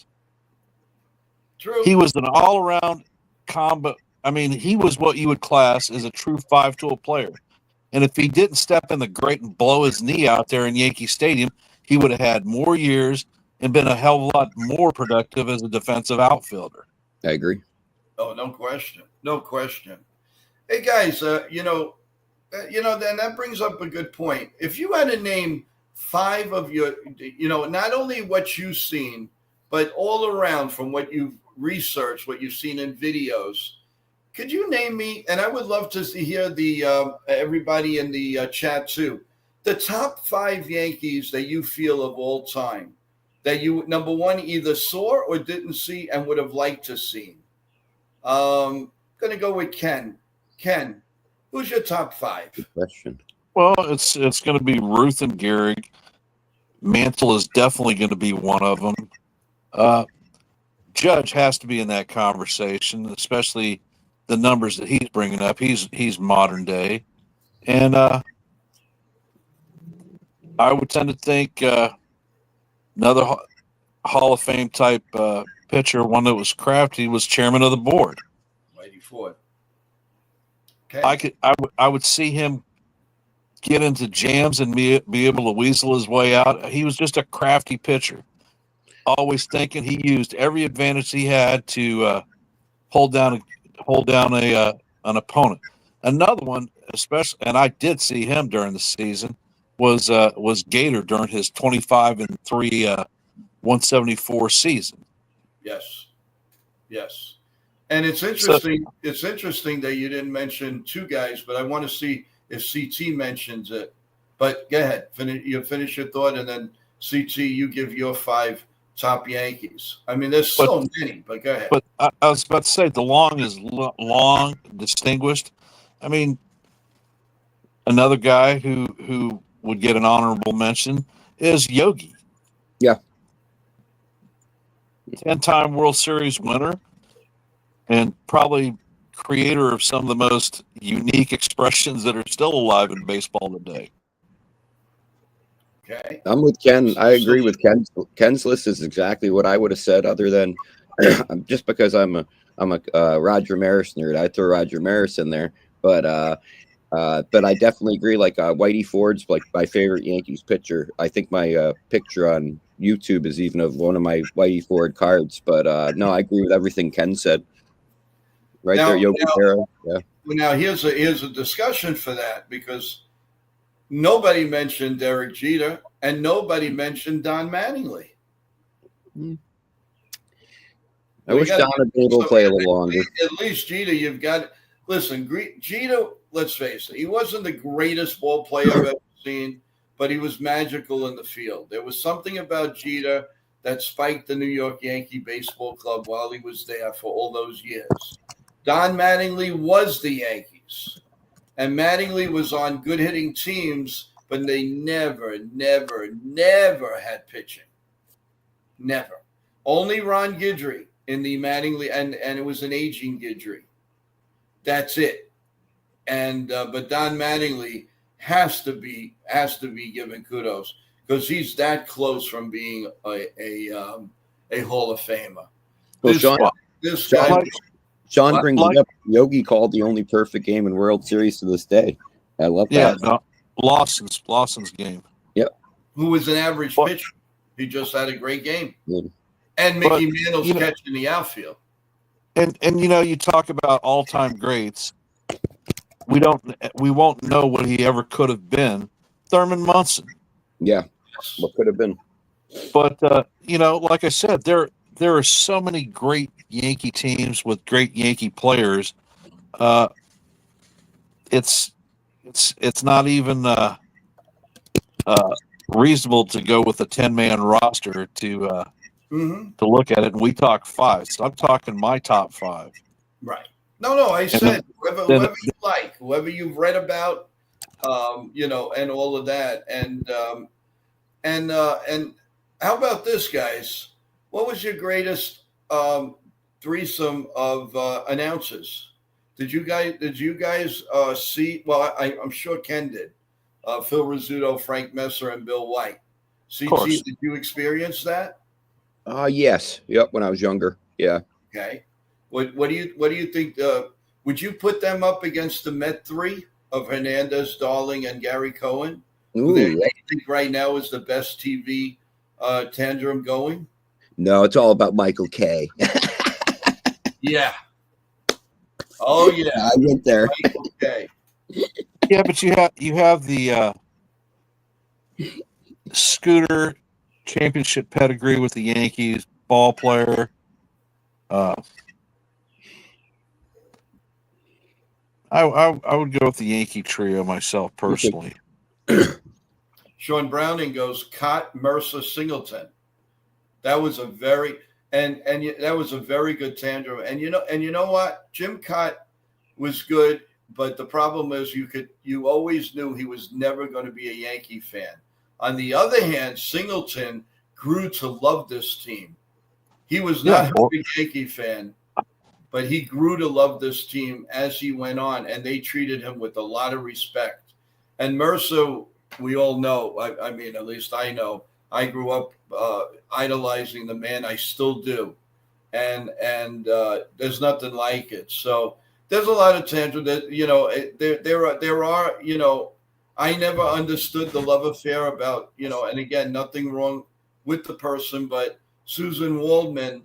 True. He was an all-around combo. I mean, he was what you would class as a true five-tool player. And if he didn't step in the grate and blow his knee out there in Yankee Stadium, he would have had more years and been a hell of a lot more productive as a defensive outfielder. I agree. Oh, no question. No question. Hey, guys, then that brings up a good point. If you had to name 5 of your, not only what you've seen, but all around from what you've researched, what you've seen in videos, could you name me, and I would love to hear the everybody in the chat too, the top 5 Yankees that you feel of all time that you, number one, either saw or didn't see and would have liked to see? Going to go with Ken. Ken, who's your top 5? Good question. Well, it's going to be Ruth and Gehrig. Mantle is definitely going to be one of them. Judge has to be in that conversation, especially the numbers that he's bringing up. He's modern day, and I would tend to think another Hall of Fame type pitcher, one that was crafty, was chairman of the board. Whitey Ford. Okay. I would see him get into jams and be able to weasel his way out. He was just a crafty pitcher, always thinking he used every advantage he had to hold down an opponent. Another one, especially, and I did see him during the season, was Gator during his 25-3 174 season. Yes. And it's interesting. It's interesting that you didn't mention 2 guys, but I want to see if CT mentions it. But go ahead, finish your thought, and then CT, you give your 5 top Yankees. I mean, there's so many, but go ahead. But I was about to say DeLong is long, distinguished. I mean, another guy who would get an honorable mention is Yogi. Yeah. 10-time World Series winner and probably creator of some of the most unique expressions that are still alive in baseball today. Okay. I'm with Ken. I agree with Ken. Ken's list is exactly what I would have said, other than just because I'm a Roger Maris nerd. I'd throw Roger Maris in there, but I definitely agree. Like Whitey Ford's like my favorite Yankees pitcher. I think my picture on YouTube is even of one of my Whitey Ford cards. But no, I agree with everything Ken said. Right there, Yogi Berra. Yeah. Now here's a discussion for that, because nobody mentioned Derek Jeter and nobody mentioned Don Mattingly. I wish Don had been able to play a little longer. At least Jeter, you've got. Listen, Jeter, let's face it, he wasn't the greatest ball player I've ever seen, but he was magical in the field. There was something about Jeter that spiked the New York Yankee Baseball Club while he was there for all those years. Don Mattingly was the Yankees, and Mattingly was on good hitting teams, but they never had pitching. Never. Only Ron Guidry in the Mattingly, and it was an aging Guidry. That's it. And but Don Mattingly has to be given kudos, because he's that close from being a Hall of Famer. Well, This guy. Sean brings it up. Yogi called the only perfect game in World Series to this day. I love that. Yeah, Lawson's game. Yep. Who was an average pitcher. He just had a great game. And Mickey Mantle's catch in the outfield. And you talk about all time greats. We won't know what he ever could have been. Thurman Munson. Yeah, what could have been. But like I said, there are so many great Yankee teams with great Yankee players. Uh, it's not even uh, reasonable to go with a 10-man roster to look at it. And we talk five, so I'm talking my top five. Right. No. I said whoever you like, whoever you've read about, and all of that, and how about this, guys? What was your greatest threesome of announcers? Did you guys see? Well, I'm sure Ken did. Phil Rizzuto, Frank Messer, and Bill White. CT, did you experience that? Yes. Yep. When I was younger. Yeah. Okay. What do you think? Would you put them up against the Met three of Hernandez, Darling, and Gary Cohen? Who they think right now is the best TV tandem going? No, it's all about Michael K. Yeah. Oh yeah. I went there. Michael K. Yeah, but you have the Scooter championship pedigree with the Yankees, ball player. I would go with the Yankee trio myself personally. Sean Browning goes Cott, Mercer, Singleton. That was a very that was a very good tandem. And you know what? Jim Cott was good, but the problem is you always knew he was never going to be a Yankee fan. On the other hand, Singleton grew to love this team. He was not a big Yankee fan, but he grew to love this team as he went on, and they treated him with a lot of respect. And Mercer, we all know, I mean, at least I know, I grew up idolizing the man. I still do. And there's nothing like it. So there's a lot of tangent that, there are, I never understood the love affair about, and again, nothing wrong with the person, but Susan Waldman,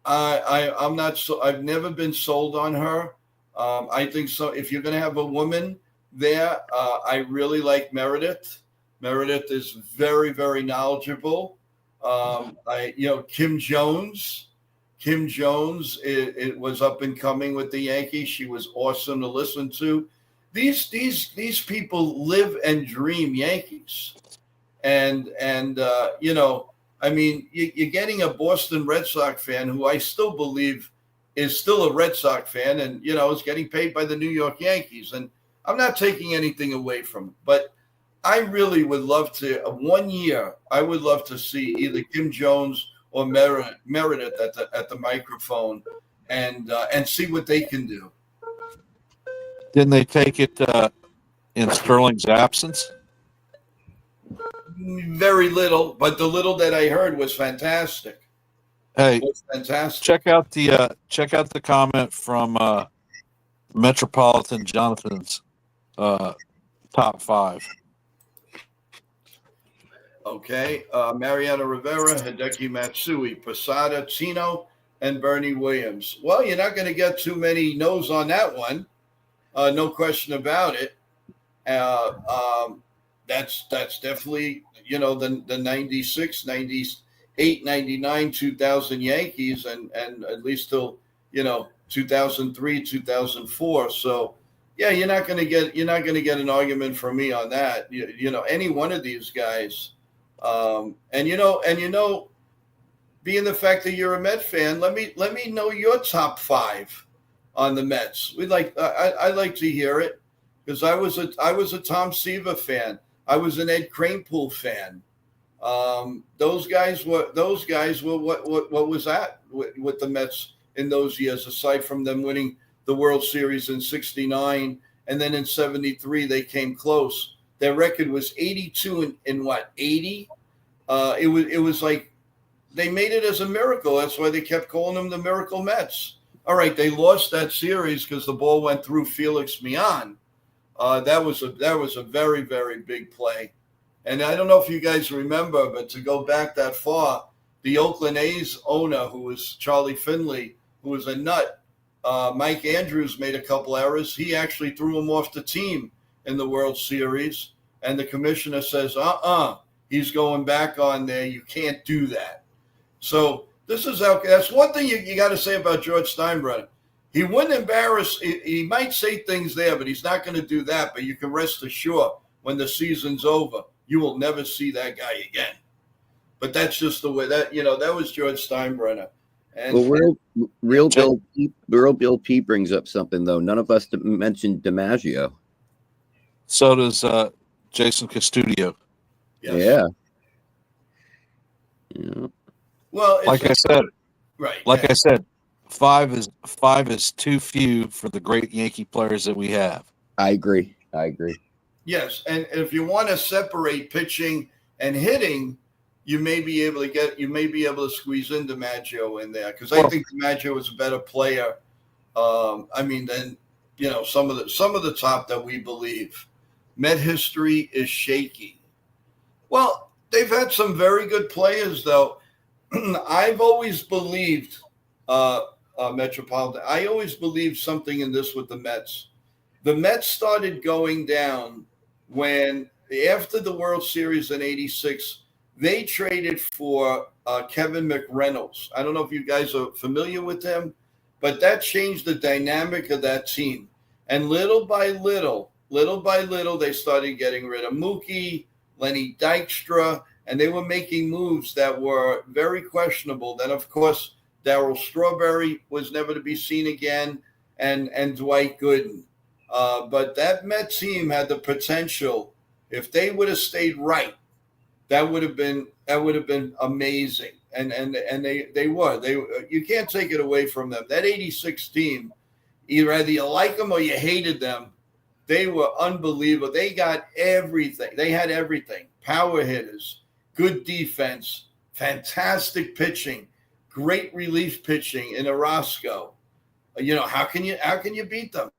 I'm not so, I've never been sold on her. I think so. If you're going to have a woman there, I really like Meredith. Meredith is very, very knowledgeable. Kim Jones. Kim Jones, it was up and coming with the Yankees. She was awesome to listen to. These people live and dream Yankees, and I mean, you're getting a Boston Red Sox fan who I still believe is still a Red Sox fan, and is getting paid by the New York Yankees. And I'm not taking anything away from it, but I really would love to. 1 year, I would love to see either Kim Jones or Meredith at the microphone, and see what they can do. Didn't they take it in Sterling's absence? Very little, but the little that I heard was fantastic. Hey, fantastic. Check out the comment from Metropolitan Jonathan's top five. Okay, Mariano Rivera, Hideki Matsui, Posada, Tino, and Bernie Williams. Well, you're not going to get too many no's on that one. No question about it. That's definitely, the 96, 98, 99, 2000 Yankees, and at least till, 2003, 2004. So, yeah, you're not going to get an argument from me on that. Any one of these guys. Being the fact that you're a Met fan, let me know your top five on the Mets. I'd like to hear it, because I was a Tom Seaver fan. I was an Ed Kranepool fan. Those guys were what was that with the Mets in those years, aside from them winning the World Series in '69, and then in '73 they came close. Their record was 82 in what, 80? It was like they made it as a miracle. That's why they kept calling them the Miracle Mets. All right, they lost that series because the ball went through Felix Mian. That was a very, very big play. And I don't know if you guys remember, but to go back that far, the Oakland A's owner, who was Charlie Finley, who was a nut. Mike Andrews made a couple errors. He actually threw him off the team in the World Series. And the commissioner says, he's going back on there. You can't do that. So this is how, that's one thing you got to say about George Steinbrenner. He wouldn't embarrass, he might say things there, but he's not going to do that. But you can rest assured when the season's over, you will never see that guy again. But that's just the way that, that was George Steinbrenner. And Real Bill P brings up something, though. None of us mentioned DiMaggio. So does Jason Custodio. Yes. Yeah. Well, like I said, right. I said, five is too few for the great Yankee players that we have. I agree. Yes, and if you want to separate pitching and hitting, you may be able to squeeze in DiMaggio in there, because I think DiMaggio is a better player. Than some of the top that we believe. Met history is shaky. Well, they've had some very good players, though. I've always believed, Metropolitan. I always believed something in this with the Mets. The Mets started going down when, after the World Series in '86, they traded for Kevin McReynolds. I don't know if you guys are familiar with him, but that changed the dynamic of that team. And little by little, they started getting rid of Mookie, Lenny Dykstra, and they were making moves that were very questionable. Then, of course, Darryl Strawberry was never to be seen again, and Dwight Gooden. But that Met team had the potential. If they would have stayed right, that would have been amazing. And they were. You can't take it away from them. That '86 team, either you like them or you hated them. They were unbelievable. They got everything. They had everything. Power hitters, good defense, fantastic pitching, great relief pitching in Orozco. How can you beat them?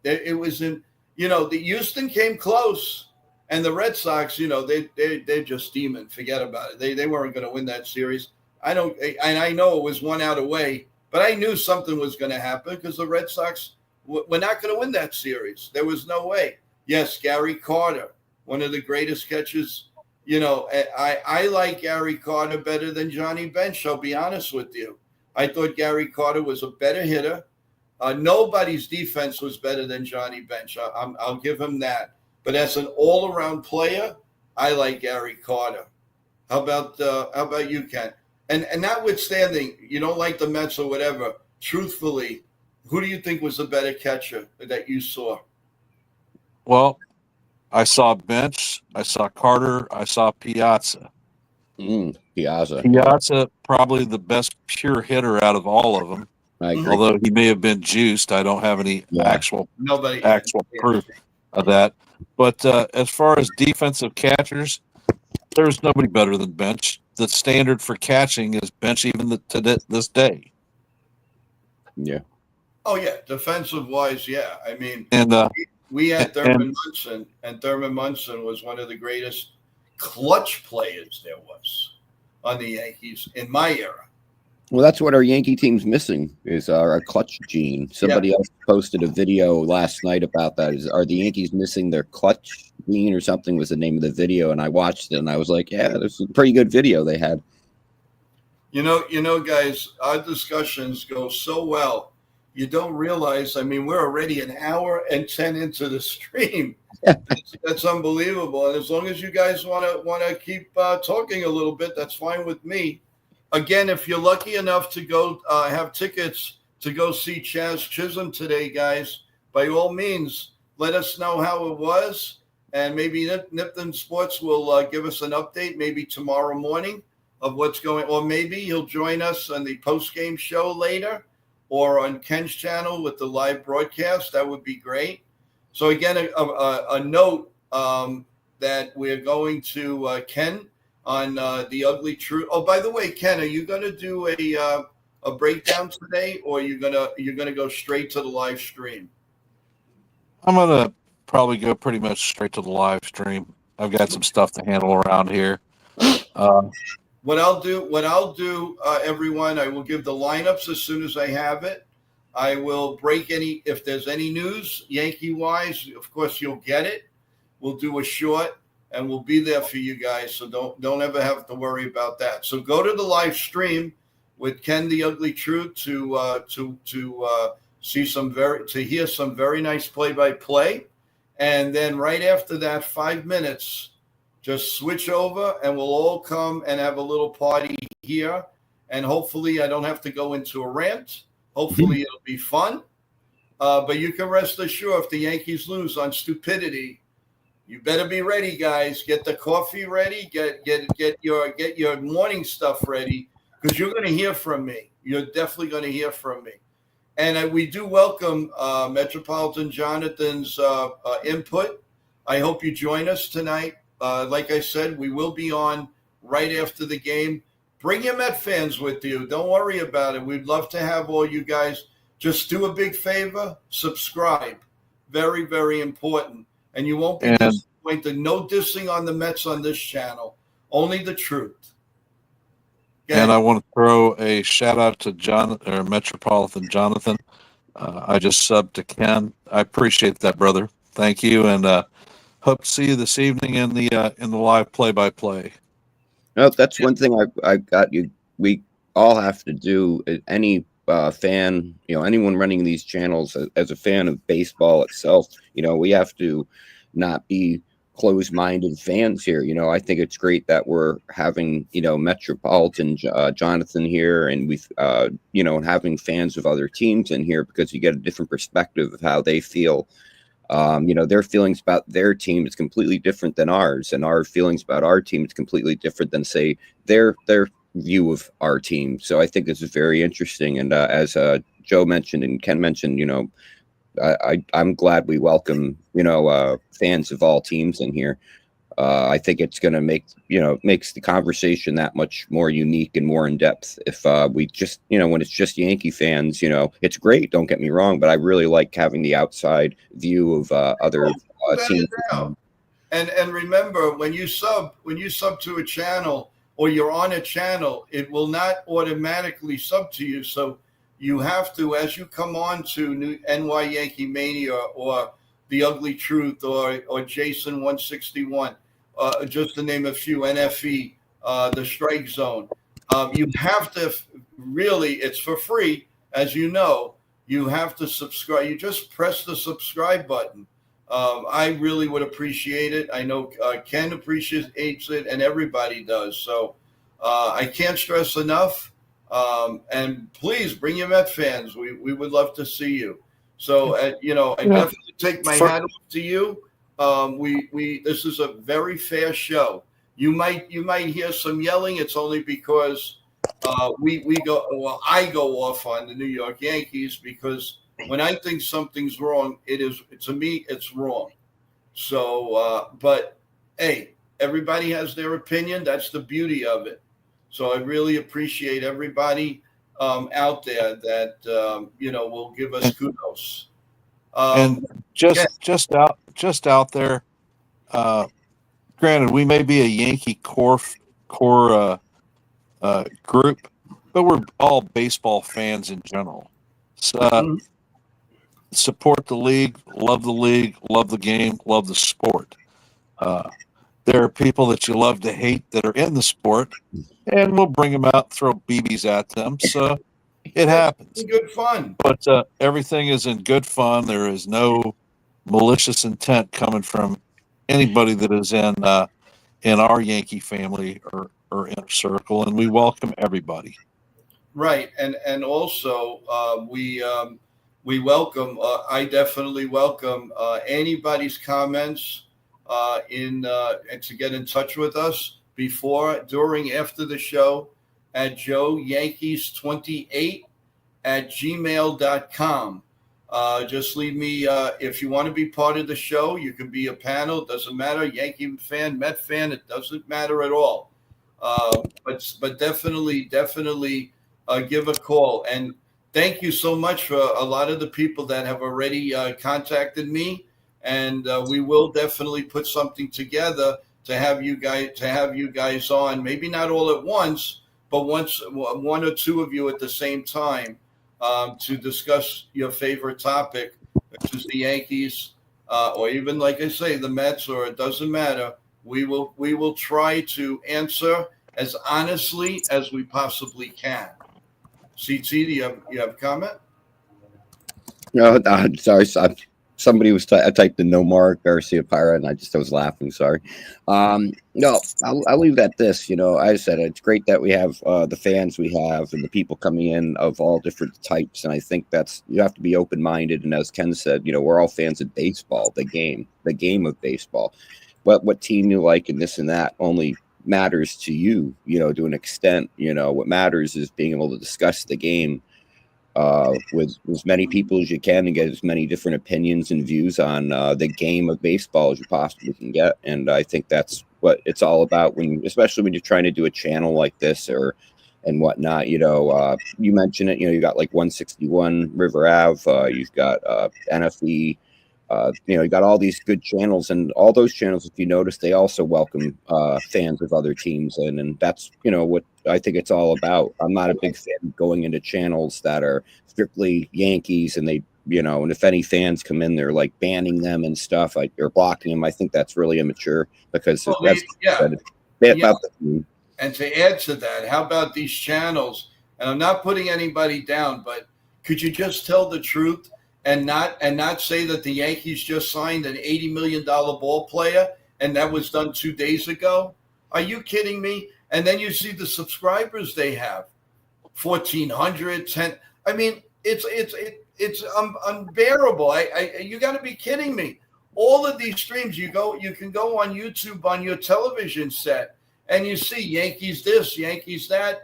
It was in, the Houston came close, and the Red Sox, they're just demon. Forget about it. They weren't going to win that series. I know it was 1 out away, but I knew something was going to happen because the Red Sox were not going to win that series. There was no way. Yes, Gary Carter, one of the greatest catchers. I like Gary Carter better than Johnny Bench. I'll be honest with you. I thought Gary Carter was a better hitter. Nobody's defense was better than Johnny Bench. I'll give him that. But as an all-around player, I like Gary Carter. How about you, Ken? And notwithstanding, you don't like the Mets or whatever, truthfully, who do you think was the better catcher that you saw? Well, I saw Bench, I saw Carter, I saw Piazza. Piazza, probably the best pure hitter out of all of them. I agree. Although he may have been juiced, I don't have any actual proof of that. But as far as defensive catchers, there's nobody better than Bench. The standard for catching is Bench even to this day. Yeah. Oh, yeah. Defensive-wise, yeah. I mean, and we had Thurman Munson, and Thurman Munson was one of the greatest clutch players there was on the Yankees in my era. Well, that's what our Yankee team's missing is our clutch gene. Somebody else posted a video last night about that. Are the Yankees missing their clutch gene or something was the name of the video, and I watched it, and I was like, yeah, there's a pretty good video they had. Guys, our discussions go so well. You don't realize, we're already an hour and 10 into the stream. That's unbelievable. And as long as you guys want to keep talking a little bit, that's fine with me. Again, if you're lucky enough to go have tickets to go see Chaz Chisholm today, guys, by all means, let us know how it was. And maybe Nipton Sports will give us an update maybe tomorrow morning of what's going on. Or maybe he'll join us on the post-game show later or on Ken's channel with the live broadcast. That would be great. So again, a note that we're going to Ken on the Ugly Truth. Oh, by the way, Ken, are you going to do a breakdown today, or you're gonna go straight to the live stream? I'm gonna probably go pretty much straight to the live stream. I've got some stuff to handle around here. Well, everyone, I will give the lineups as soon as I have it. I will break if there's any news Yankee wise. Of course, you'll get it. We'll do a short, and we'll be there for you guys. So don't ever have to worry about that. So go to the live stream with Ken the Ugly Truth to hear some very nice play-by-play, and then right after that, 5 minutes, just switch over, and we'll all come and have a little party here. And hopefully, I don't have to go into a rant. Hopefully, it'll be fun. But you can rest assured, if the Yankees lose on stupidity, you better be ready, guys. Get the coffee ready. Get your morning stuff ready, because you're going to hear from me. You're definitely going to hear from me. And we do welcome Metropolitan Jonathan's input. I hope you join us tonight. Like I said, we will be on right after the game. Bring your Met fans with you. Don't worry about it. We'd love to have all you guys. Just do a big favor. Subscribe. Very, very important. And you won't be disappointed. No dissing on the Mets on this channel. Only the truth. And I want to throw a shout out to Metropolitan Jonathan. I just subbed to Ken. I appreciate that, brother. Thank you, and hope to see you this evening in the live play-by-play. No, that's one thing I got you. We all have to do. Any fan, anyone running these channels as a fan of baseball itself, we have to not be closed-minded fans here. I think it's great that we're having, Metropolitan Jonathan here, and we've, having fans of other teams in here, because you get a different perspective of how they feel. Their feelings about their team is completely different than ours, and our feelings about our team is completely different than, say, their view of our team. So I think this is very interesting. And as Joe mentioned and Ken mentioned, I'm glad we welcome, fans of all teams in here. I think it's going to makes the conversation that much more unique and more in depth. If we just, when it's just Yankee fans, it's great. Don't get me wrong, but I really like having the outside view of other teams. And remember, when you sub to a channel, or you're on a channel, it will not automatically sub to you. So you have to, as you come on to NY Yankee Mania or The Ugly Truth or Jason 161, just to name a few, NFE, The Strike Zone, you have to really, it's for free, as you know, you have to subscribe. You just press the subscribe button. I really would appreciate it. I know Ken appreciates it, and everybody does. So I can't stress enough. And please bring your Met fans. We would love to see you. So I definitely take my hat off to you. This is a very fair show. You might hear some yelling. It's only because I go off on the New York Yankees, because when I think something's wrong, to me it's wrong. So but hey, everybody has their opinion. That's the beauty of it. So I really appreciate everybody out there that will give us kudos. And just out there, granted, we may be a Yankee core group, but we're all baseball fans in general. So support the league, love the game, love the sport. There are people that you love to hate that are in the sport, and we'll bring them out, throw BBs at them. So it happens. It's good fun. But everything is in good fun. There is no malicious intent coming from anybody that is in our Yankee family or inner circle, and we welcome everybody. Right, and also we welcome. I definitely welcome anybody's comments and to get in touch with us before, during, after the show at joeyankees28@gmail.com. Just leave me, if you want to be part of the show, you can be a panel. It doesn't matter, Yankee fan, Met fan, it doesn't matter at all. But definitely give a call. And thank you so much for a lot of the people that have already contacted me. And we will definitely put something together have you guys on. Maybe not all at once, but one or two of you at the same time, to discuss your favorite topic, which is the Yankees, or even, like I say, the Mets, or it doesn't matter. We will try to answer as honestly as we possibly can. CT, do you have a comment? No, sorry. Somebody was I typed in no Mark Garcia Pyra, and I was laughing. Sorry. No, I'll leave it at this. I said it's great that we have the fans we have and the people coming in of all different types, and I think you have to be open minded. And as Ken said, we're all fans of baseball, the game of baseball. What team you like and this and that only matters to you, to an extent. What matters is being able to discuss the game with as many people as you can and get as many different opinions and views on the game of baseball as you possibly can get. And I think that's what it's all about, especially when you're trying to do a channel like this and whatnot. You mentioned it. You got like 161 River Ave. You've got NFE. You got all these good channels, and all those channels, if you notice, they also welcome fans of other teams, and that's what I think it's all about. I'm not a big fan of going into channels that are strictly Yankees, and and if any fans come in, they're like banning them and stuff, or blocking them. I think that's really immature because about the team. And to add to that, how about these channels? And I'm not putting anybody down, but could you just tell the truth? And not say that the Yankees just signed an $80 million ball player and that was done 2 days ago? Are you kidding me? And then you see the subscribers they have, 1,400, 10. I mean, it's unbearable. You got to be kidding me. All of these streams, you can go on YouTube on your television set and you see Yankees this, Yankees that,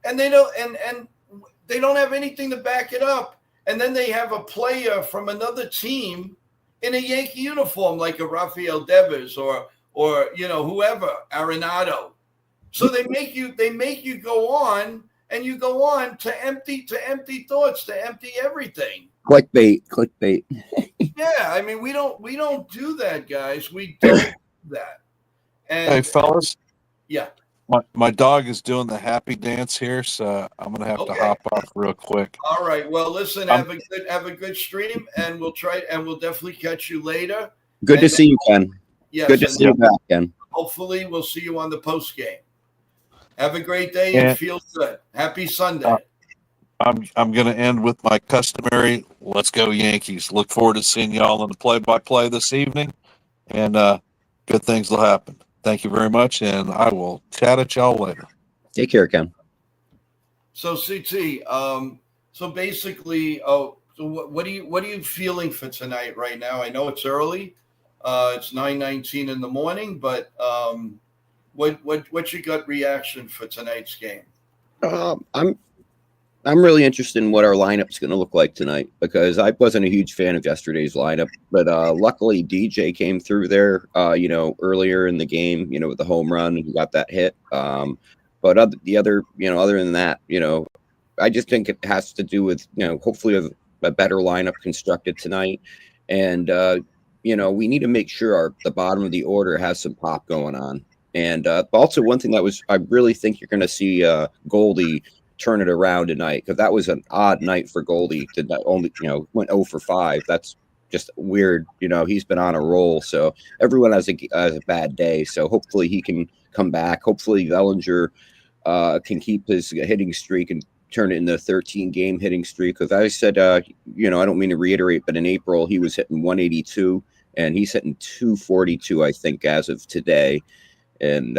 and they don't have anything to back it up. And then they have a player from another team in a Yankee uniform, like a Rafael Devers or whoever, Arenado. So they make you go on, and you go on to empty thoughts, to empty everything. Clickbait. Yeah, I mean we don't do that, guys. We don't do that. And hey, fellas. Yeah. My dog is doing the happy dance here, so I'm gonna have to hop off real quick. All right. Well, listen, have a good stream, and we'll definitely catch you later. Good to see you, Ken. Yes, good to see you back, Ken. Hopefully, we'll see you on the post game. Have a great day and feel good. Happy Sunday. I'm gonna end with my customary "Let's go Yankees." Look forward to seeing y'all in the play-by-play this evening, and good things will happen. Thank you very much, and I will chat at y'all later. Take care, Ken. So CT, so basically, so what are you feeling for tonight right now? I know it's early, it's 9:19 in the morning, but what's your gut reaction for tonight's game? I'm really interested in what our lineup's going to look like tonight, because I wasn't a huge fan of yesterday's lineup, but luckily DJ came through there, earlier in the game, with the home run, he got that hit. But other than that, I just think it has to do with, hopefully a better lineup constructed tonight. And, we need to make sure the bottom of the order has some pop going on. And also one thing I really think you're going to see Goldie turn it around tonight, because that was an odd night for Goldie to only, went 0 for 5. That's just weird. He's been on a roll. So everyone has a bad day. So hopefully he can come back. Hopefully Bellinger can keep his hitting streak and turn it into a 13-game hitting streak. Because I said, I don't mean to reiterate, but in April he was hitting 182 and he's hitting 242, I think, as of today. And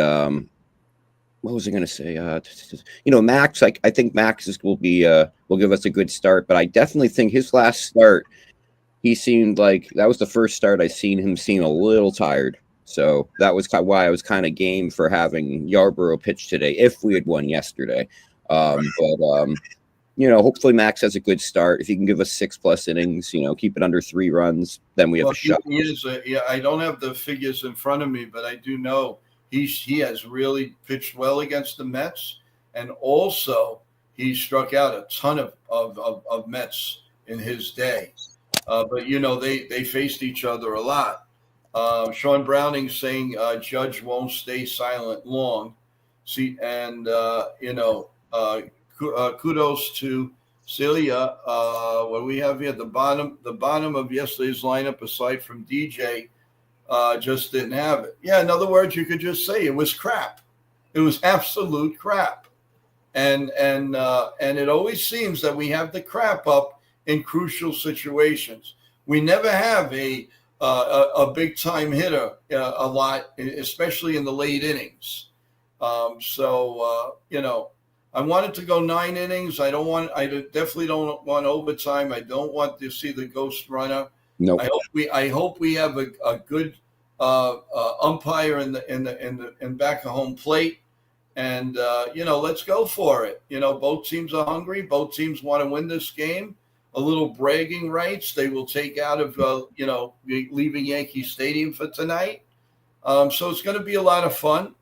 what was I going to say? Max. I think Max will give us a good start, but I definitely think his last start, he seemed like that was the first start I seen him seem a little tired. So that was why I was kind of game for having Yarborough pitch today if we had won yesterday. But hopefully Max has a good start. If he can give us 6+ innings, keep it under 3 runs, then we have a shot. I don't have the figures in front of me, but I do know he has really pitched well against the Mets, and also he struck out a ton of Mets in his day. But they faced each other a lot. Sean Browning saying Judge won't stay silent long. See, and kudos to Celia. What we have here, the bottom of yesterday's lineup, aside from DJ, just didn't have it. Yeah, in other words, you could just say it was crap. It was absolute crap. And it always seems that we have the crap up in crucial situations. We never have a big time hitter a lot, especially in the late innings. I wanted to go 9 innings. I definitely don't want overtime. I don't want to see the ghost runner. No. I hope we have a good umpire in back of home plate. And, let's go for it. Both teams are hungry. Both teams want to win this game. A little bragging rights they will take out of, leaving Yankee Stadium for tonight. So it's going to be a lot of fun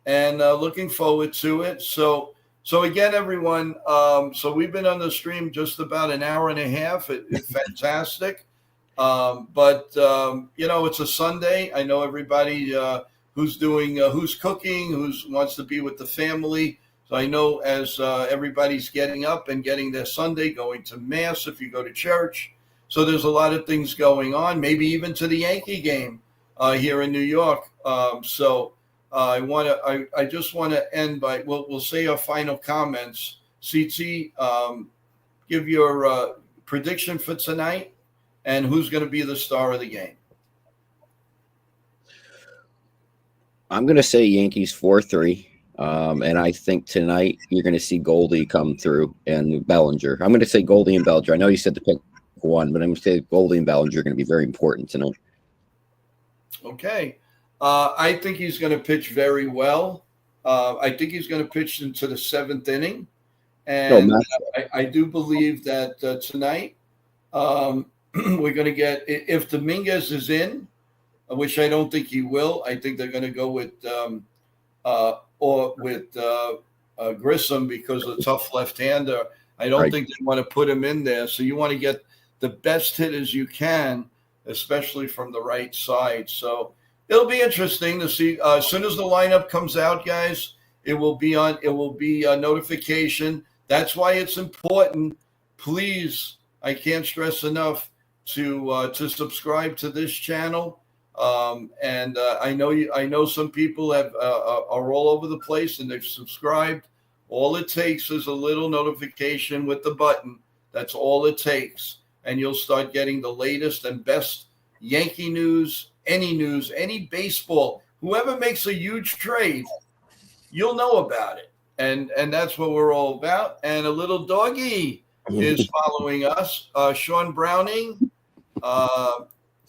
and looking forward to it. So again, everyone, so we've been on the stream just about an hour and a half. It's fantastic. But it's a Sunday. I know everybody who's cooking, who wants to be with the family. So I know as everybody's getting up and getting their Sunday, going to mass if you go to church. So there's a lot of things going on, maybe even to the Yankee game here in New York. I just want to end by, we'll say our final comments. CT, give your prediction for tonight and who's going to be the star of the game. I'm going to say Yankees 4-3. And I think tonight you're going to see Goldie come through and Bellinger. I'm going to say Goldie and Bellinger. I know you said to pick one, but I'm going to say Goldie and Bellinger are going to be very important tonight. Okay. I think he's going to pitch very well. I think he's going to pitch into the 7th inning. And I do believe that tonight we're going to get, if Dominguez is in, which I don't think he will, I think they're going to go with Grissom because of the tough left-hander. I don't think they want to put him in there. So you want to get the best hitters you can, especially from the right side. So it'll be interesting to see. As soon as the lineup comes out, guys, it will be a notification. That's why it's important. Please, I can't stress enough to subscribe to this channel. I know some people are all over the place and they've subscribed. All it takes is a little notification with the button. That's all it takes. And you'll start getting the latest and best Yankee news, any baseball. Whoever makes a huge trade, you'll know about it. And that's what we're all about. And a little doggy is following us. Sean Browning,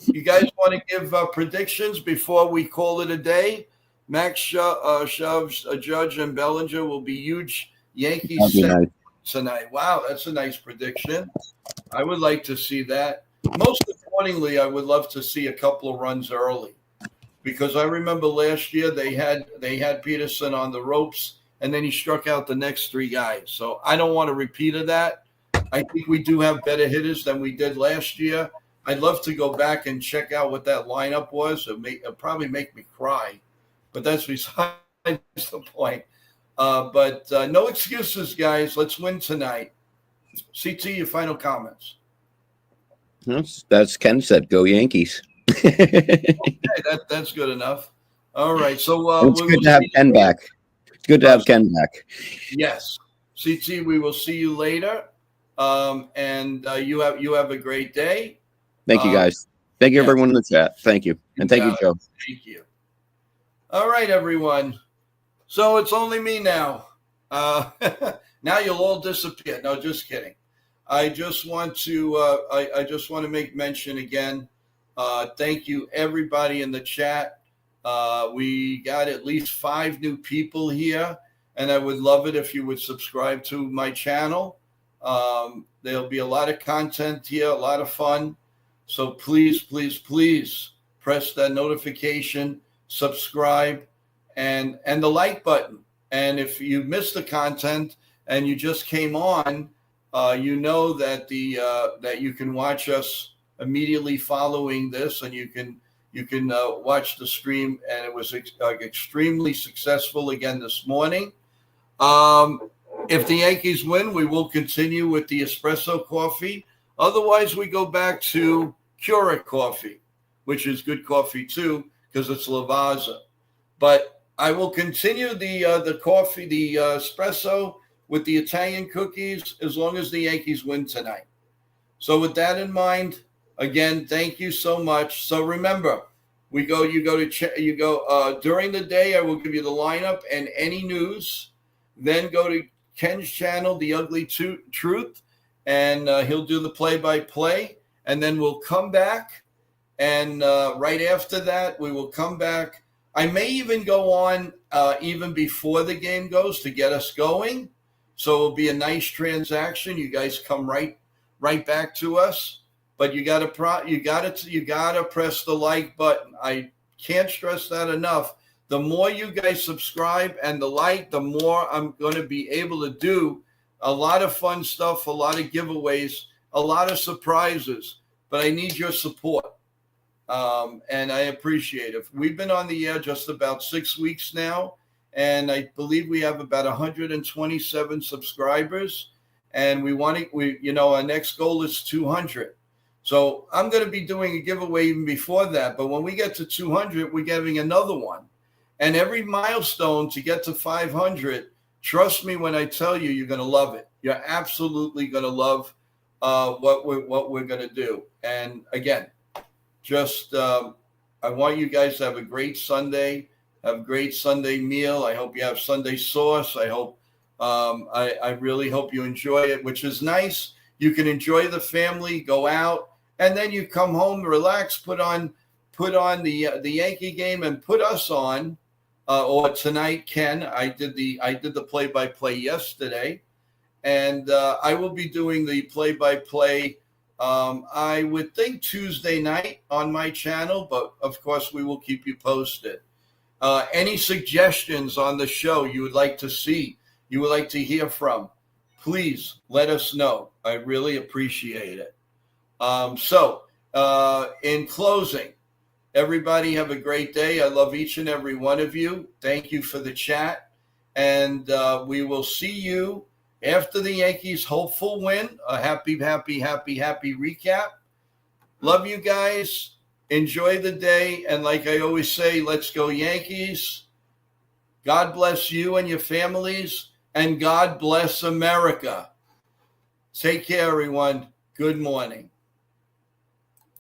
you guys want to give predictions before we call it a day? Max shoves Judge and Bellinger will be huge Yankees tonight. Wow, that's a nice prediction. I would like to see that. Most importantly, I would love to see a couple of runs early because I remember last year they had Peterson on the ropes and then he struck out the next 3 guys. So I don't want a repeat of that. I think we do have better hitters than we did last year. I'd love to go back and check out what that lineup was. It'll probably make me cry, but that's besides the point. But no excuses, guys. Let's win tonight. CT, your final comments. That's Ken said, go Yankees. Okay, that's good enough. All right. So it's good to have Ken back. It's good to have Ken back. Yes. CT, we will see you later. And you have a great day. Thank you, guys. Thank you, everyone in the chat. Thank you. And thank you, Joe. Thank you. All right, everyone. So it's only me now. Now you'll all disappear. No, just kidding. I just want to make mention again. Thank you, everybody in the chat. We got at least 5 new people here, and I would love it if you would subscribe to my channel. There'll be a lot of content here, a lot of fun. So please, please, please press that notification, subscribe, and the like button. And if you missed the content and you just came on, you know that that you can watch us immediately following this, and you You can watch the stream, and it was extremely successful again this morning. If the Yankees win, we will continue with the espresso coffee. Otherwise, we go back to Keurig coffee, which is good coffee too, because it's Lavazza. But I will continue the coffee, the espresso with the Italian cookies as long as the Yankees win tonight. So with that in mind, again, thank you so much. So remember, you go during the day. I will give you the lineup and any news. Then go to Ken's channel, The Ugly Truth, and he'll do the play-by-play. And then we'll come back, and right after that, we will come back. I may even go on even before the game goes to get us going. So it'll be a nice transaction. You guys come right back to us. But you gotta press the like button. I can't stress that enough. The more you guys subscribe and the like, the more I'm going to be able to do a lot of fun stuff, a lot of giveaways, a lot of surprises. But I need your support, and I appreciate it. We've been on the air just about 6 weeks now, and I believe we have about 127 subscribers. And our next goal is 200. So I'm going to be doing a giveaway even before that. But when we get to 200, we're giving another one. And every milestone to get to 500, trust me when I tell you, you're going to love it. You're absolutely going to love what we're going to do. And again, just I want you guys to have a great Sunday. Have a great Sunday meal. I hope you have Sunday sauce. I hope I really hope you enjoy it, which is nice. You can enjoy the family, go out, and then you come home, relax, put on the Yankee game, and put us on. Or tonight, Ken. I did the play-by-play yesterday, and I will be doing the play-by-play. I would think Tuesday night on my channel, but of course we will keep you posted. Any suggestions on the show you would like to see, you would like to hear from, please let us know. I really appreciate it. In closing, everybody have a great day. I love each and every one of you. Thank you for the chat. And we will see you after the Yankees' hopeful win. A happy recap. Love you guys. Enjoy the day. And like I always say, let's go Yankees. God bless you and your families. And God bless America. Take care, everyone. Good morning.